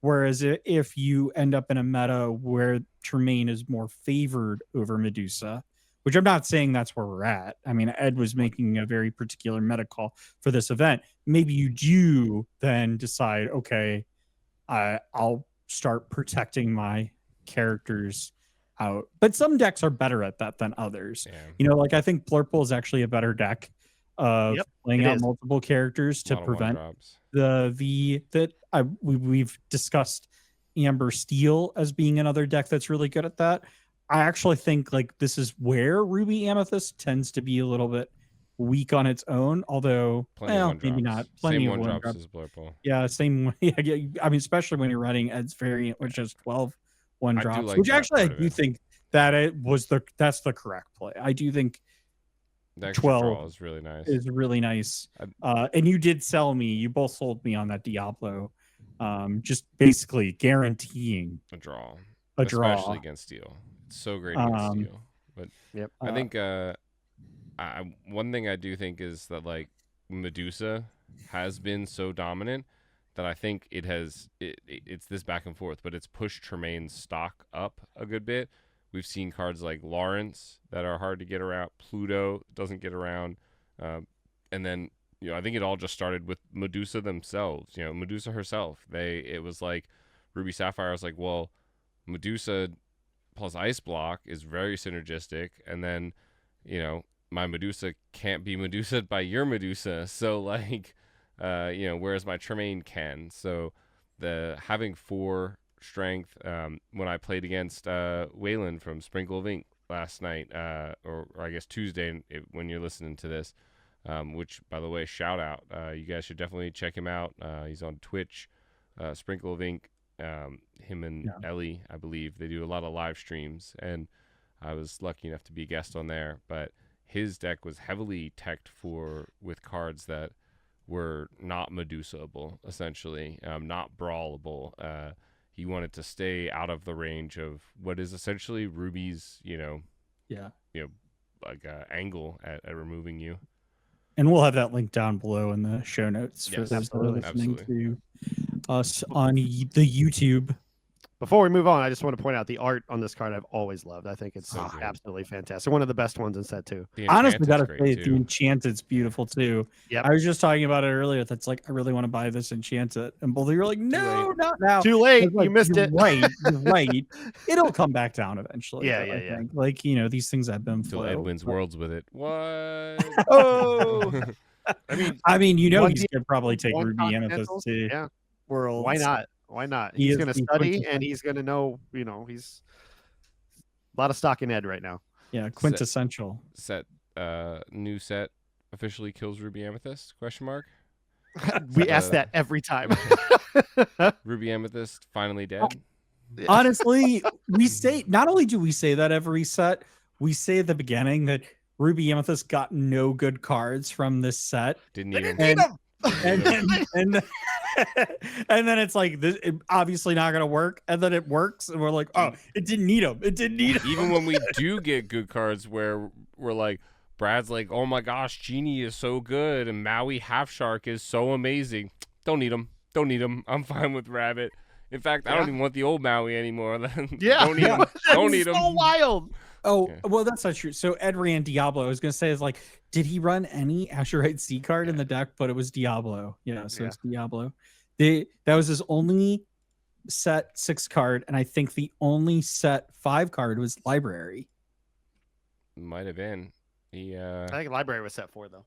Whereas if you end up in a meta where Tremaine is more favored over Medusa, which I'm not saying that's where we're at. I mean, Ed was making a very particular meta call for this event. Maybe you do then decide, okay, I'll start protecting my characters out. But some decks are better at that than others. Yeah. Like I think Blurple is actually a better deck of playing out multiple characters to prevent we've discussed Amber Steel as being another deck that's really good at that. I actually think like this is where Ruby Amethyst tends to be a little bit weak on its own, although maybe not. Plenty same of one drops as Blurple. Yeah, same. Yeah, I mean, especially when you're running Ed's variant, which is 12 one drops, like which actually I do think that that's the correct play. I do think the 12 is really nice. Is really nice. And you did sell me. You both sold me on that Diablo. Just basically guaranteeing a draw, especially against Steel. It's so great against Steel. But I think one thing I do think is that like Medusa has been so dominant that I think it's this back and forth, but it's pushed Tremaine's stock up a good bit. We've seen cards like Lawrence that are hard to get around. Pluto doesn't get around. And then, I think it all just started with Medusa themselves. Medusa herself. It was like Ruby Sapphire was like, well, Medusa plus Ice Block is very synergistic. And then, my Medusa can't be Medusa by your Medusa. So like, whereas my Tremaine can. So having 4 strength when I played against Waylon from Sprinkle of Ink last night, or I guess Tuesday when you're listening to this, which by the way, shout out, you guys should definitely check him out. He's on Twitch, Sprinkle of Ink. Him and Ellie, I believe, they do a lot of live streams, and I was lucky enough to be a guest on there. But his deck was heavily teched with cards that were not Medusa-able, essentially, not brawlable. He wanted to stay out of the range of what is essentially Ruby's, angle at removing you. And we'll have that link down below in the show notes for those that are listening to us on the YouTube. Before we move on, I just want to point out the art on this card I've always loved. I think it's absolutely fantastic. One of the best ones in set 2. Honestly, gotta say, the Enchanted's beautiful too. Yep. I was just talking about it earlier. That's like, I really want to buy this Enchanted. And both of you are like, no, not now. Too late. Like, you missed it. Right. You're right. It'll come back down eventually. Yeah, I think. Like, these things have been Until Ed wins Worlds with it. What? Oh! I mean, he's gonna probably take Ruby Amethyst to Worlds. Why not? Why not? He's going to study, and he's going to know. He's a lot of stock in Ed right now. Yeah, quintessential. New set officially kills Ruby Amethyst? ? We ask that every time. Ruby Amethyst finally dead. Honestly, we say, not only do we say that every set, we say at the beginning that Ruby Amethyst got no good cards from this set. Didn't need them. And then it's like, this obviously not gonna work, and then it works, and we're like, oh, it didn't need them. It didn't need them. Even when we do get good cards, where we're like, Brad's like, oh my gosh, Genie is so good, and Maui Half Shark is so amazing. Don't need them. Don't need them. I'm fine with Rabbit. In fact, I don't even want the old Maui anymore. Don't need them. Don't need them. So wild. Oh, well, that's not true. So Ed ran Diablo. I was going to say, is like, did he run any Azurite C card in the deck? But it was Diablo. So it's Diablo. That was his only set 6 card. And I think the only set 5 card was Library. Might have been. I think Library was set 4, though.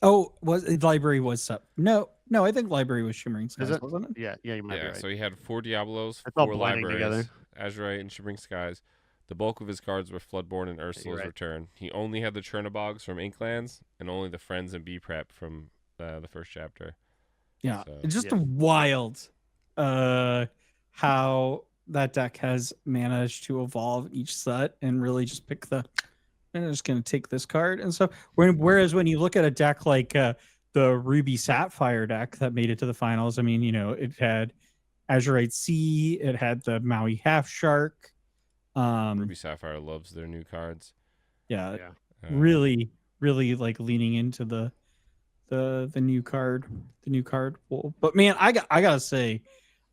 Oh, Library was set? No, I think Library was Shimmering Skies, wasn't it? Yeah, you might be right. So he had 4 Diablos, it's 4 Libraries, together. Azurite and Shimmering Skies. The bulk of his cards were Floodborn and Ursula's right. Return. He only had the Chernobygs from Inklands and only the Friends and B-Prep from the first chapter. Yeah, So, it's just wild how that deck has managed to evolve each set and really just pick the. I'm just going to take this card and stuff. Whereas when you look at a deck like the Ruby Sapphire deck that made it to the finals, I mean, it had Azurite Sea, it had the Maui Half Shark. Ruby Sapphire loves their new cards. Yeah. Really, really like leaning into the new card, pool. But man, I gotta say,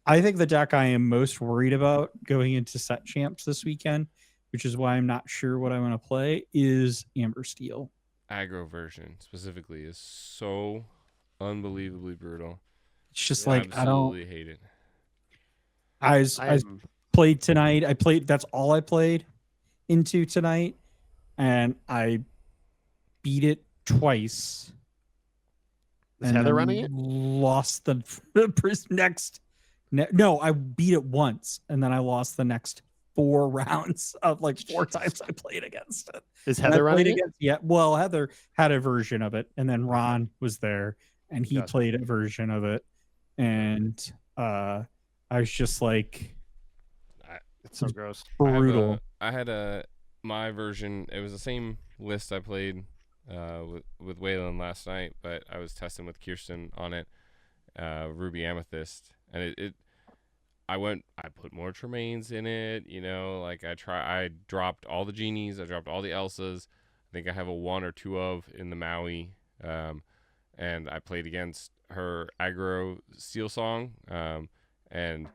I think the deck I am most worried about going into set champs this weekend, which is why I'm not sure what I want to play, is Amber Steel. Aggro version specifically is so unbelievably brutal. It's just I absolutely hate it. I played tonight. That's all I played into tonight, and I beat it twice. Is Heather running it? Lost the next. No, I beat it once, and then I lost the next 4 rounds of like 4 times I played against it. Is Heather running it? Yeah, well, Heather had a version of it, and then Ron was there, and he played a version of it, and I was just like, it's so gross, brutal. I had my version. It was the same list I played with Waylon last night, but I was testing with Kirsten on it, Ruby Amethyst, and I put more Tremaines in it, like I dropped all the Genies, I dropped all the Elsas. I think I have a 1 or 2 of in the Maui, and I played against her aggro Steel Song, and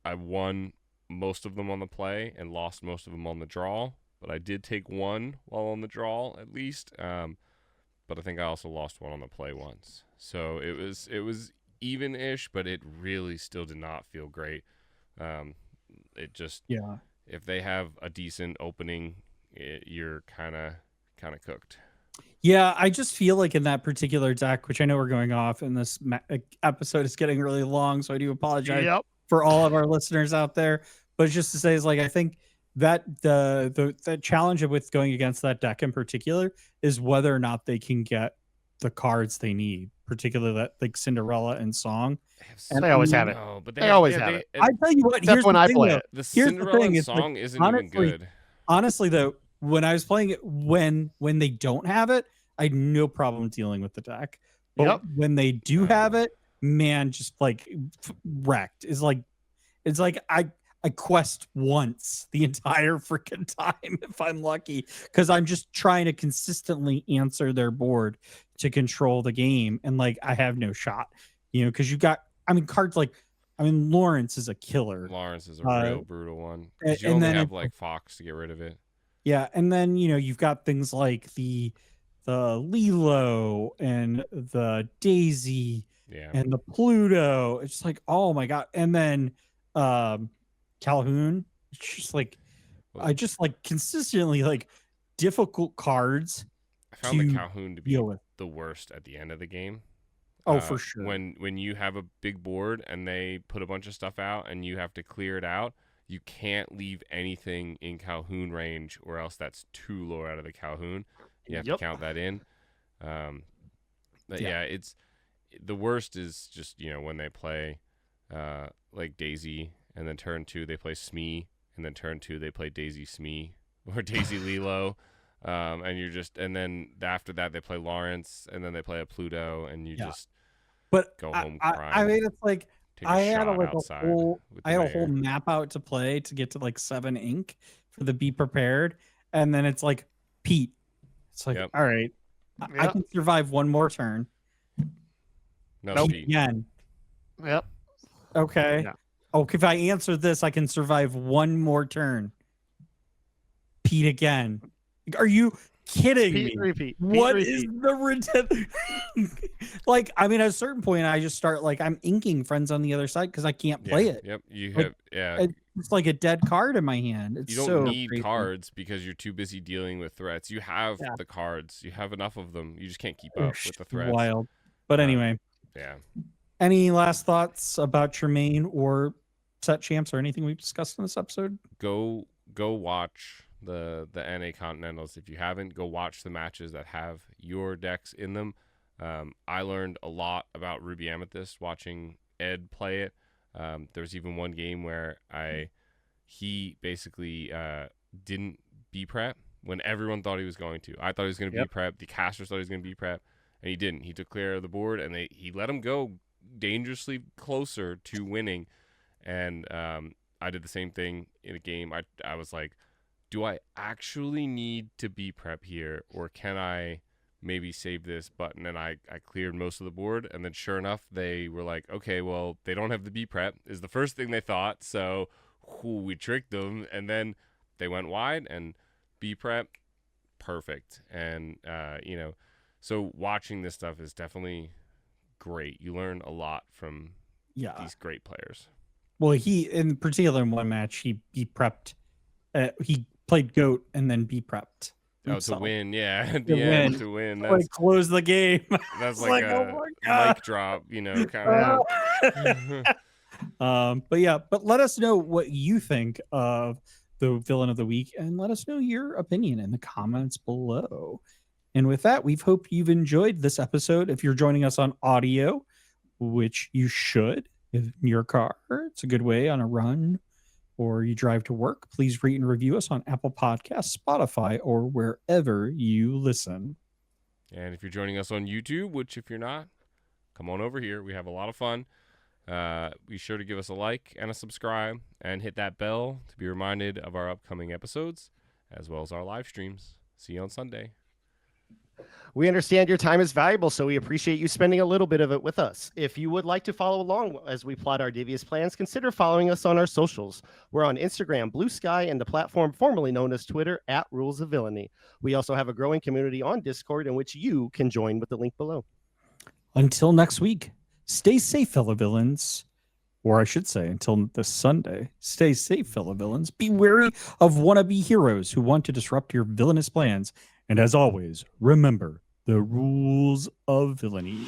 I won most of them on the play and lost most of them on the draw, but I did take 1 while on the draw at least, but I think I also lost 1 on the play once. So it was even-ish, but it really still did not feel great. It just, if they have a decent opening, you're kind of cooked. Yeah, I just feel like in that particular deck, which I know we're going off, and this episode is getting really long, so I do apologize for all of our listeners out there. But just to say, is like I think that the challenge with going against that deck in particular is whether or not they can get the cards they need, particularly that like Cinderella and Song. And they always have it. No, but they always have it. I tell you what, here's when I play it. The Cinderella and Song isn't even good. Honestly, though, when I was playing it, when they don't have it, I had no problem dealing with the deck. But when they do have it, man, just like wrecked. It's like I quest once the entire freaking time if I'm lucky, because I'm just trying to consistently answer their board to control the game, and like I have no shot, because you got, cards like, Lawrence is a killer. Lawrence is a real brutal one, because you only have like Fox to get rid of it. Yeah, and then you've got things like the Lilo and the Daisy and the Pluto. It's just like, oh my god. And then Calhoun. It's just like, I just like consistently like difficult cards. I found the Calhoun to be the worst at the end of the game. Oh, for sure. When you have a big board and they put a bunch of stuff out and you have to clear it out, you can't leave anything in Calhoun range, or else that's too low out of the Calhoun. You have to count that in. But it's the worst is just when they play like Daisy, and then turn 2 they play Smee, and then turn 2 they play Daisy Smee or Daisy Lilo, and then after that they play Lawrence, and then they play a Pluto, and you just go home crying. It's like I had a whole map out to play to get to like 7 ink for the Be Prepared, and then it's like Pete. It's like, all right, I can survive 1 more turn. No, Pete again. Yep. Okay. Yeah. Oh, if I answer this, I can survive 1 more turn. Pete again. Are you kidding me? Repeat. What is the like? At a certain point, I just start like I'm inking Friends on the Other Side because I can't play it. Yep. You have It's like a dead card in my hand. It's you don't need cards because you're too busy dealing with threats. You have the cards. You have enough of them. You just can't keep up with the threats. Wild. But anyway. Any last thoughts about Tremaine or set champs or anything we've discussed in this episode? Go go watch the NA Continentals. If you haven't, go watch the matches that have your decks in them. I learned a lot about Ruby Amethyst watching Ed play it. There's even one game where he basically didn't B-prep when everyone thought he was going to. I thought he was going to B-prep. The casters thought he was going to B-prep, and he didn't. He took clear of the board, and he let him go dangerously closer to winning. And I did the same thing in a game. I was like, do I actually need to B-prep here, or can I maybe save this button? And I cleared most of the board, and then sure enough, they were like, okay, well, they don't have the B-prep, is the first thing they thought, so we tricked them, and then they went wide, and B-prep, perfect. And, so watching this stuff is definitely great. You learn a lot from these great players. Well, he, in particular, in one match, he prepped, he played GOAT and then B-prepped. Oh, to win, at the end, to win. That's like close the game. That's like a mic drop, kind of. But let us know what you think of the villain of the week, and let us know your opinion in the comments below. And with that, we hope you've enjoyed this episode. If you're joining us on audio, which you should, in your car, it's a good way on a run, or you drive to work, please rate and review us on Apple Podcasts, Spotify, or wherever you listen. And if you're joining us on YouTube, which if you're not, come on over here. We have a lot of fun. Be sure to give us a like and a subscribe, and hit that bell to be reminded of our upcoming episodes, as well as our live streams. See you on Sunday. We understand your time is valuable, so we appreciate you spending a little bit of it with us. If you would like to follow along as we plot our devious plans, consider following us on our socials. We're on Instagram, Blue Sky, and the platform formerly known as Twitter, @RulesOfVillainy. We also have a growing community on Discord in which you can join with the link below. Until next week, stay safe, fellow villains. Or I should say, until this Sunday, stay safe, fellow villains. Be wary of wannabe heroes who want to disrupt your villainous plans. And as always, remember the rules of villainy.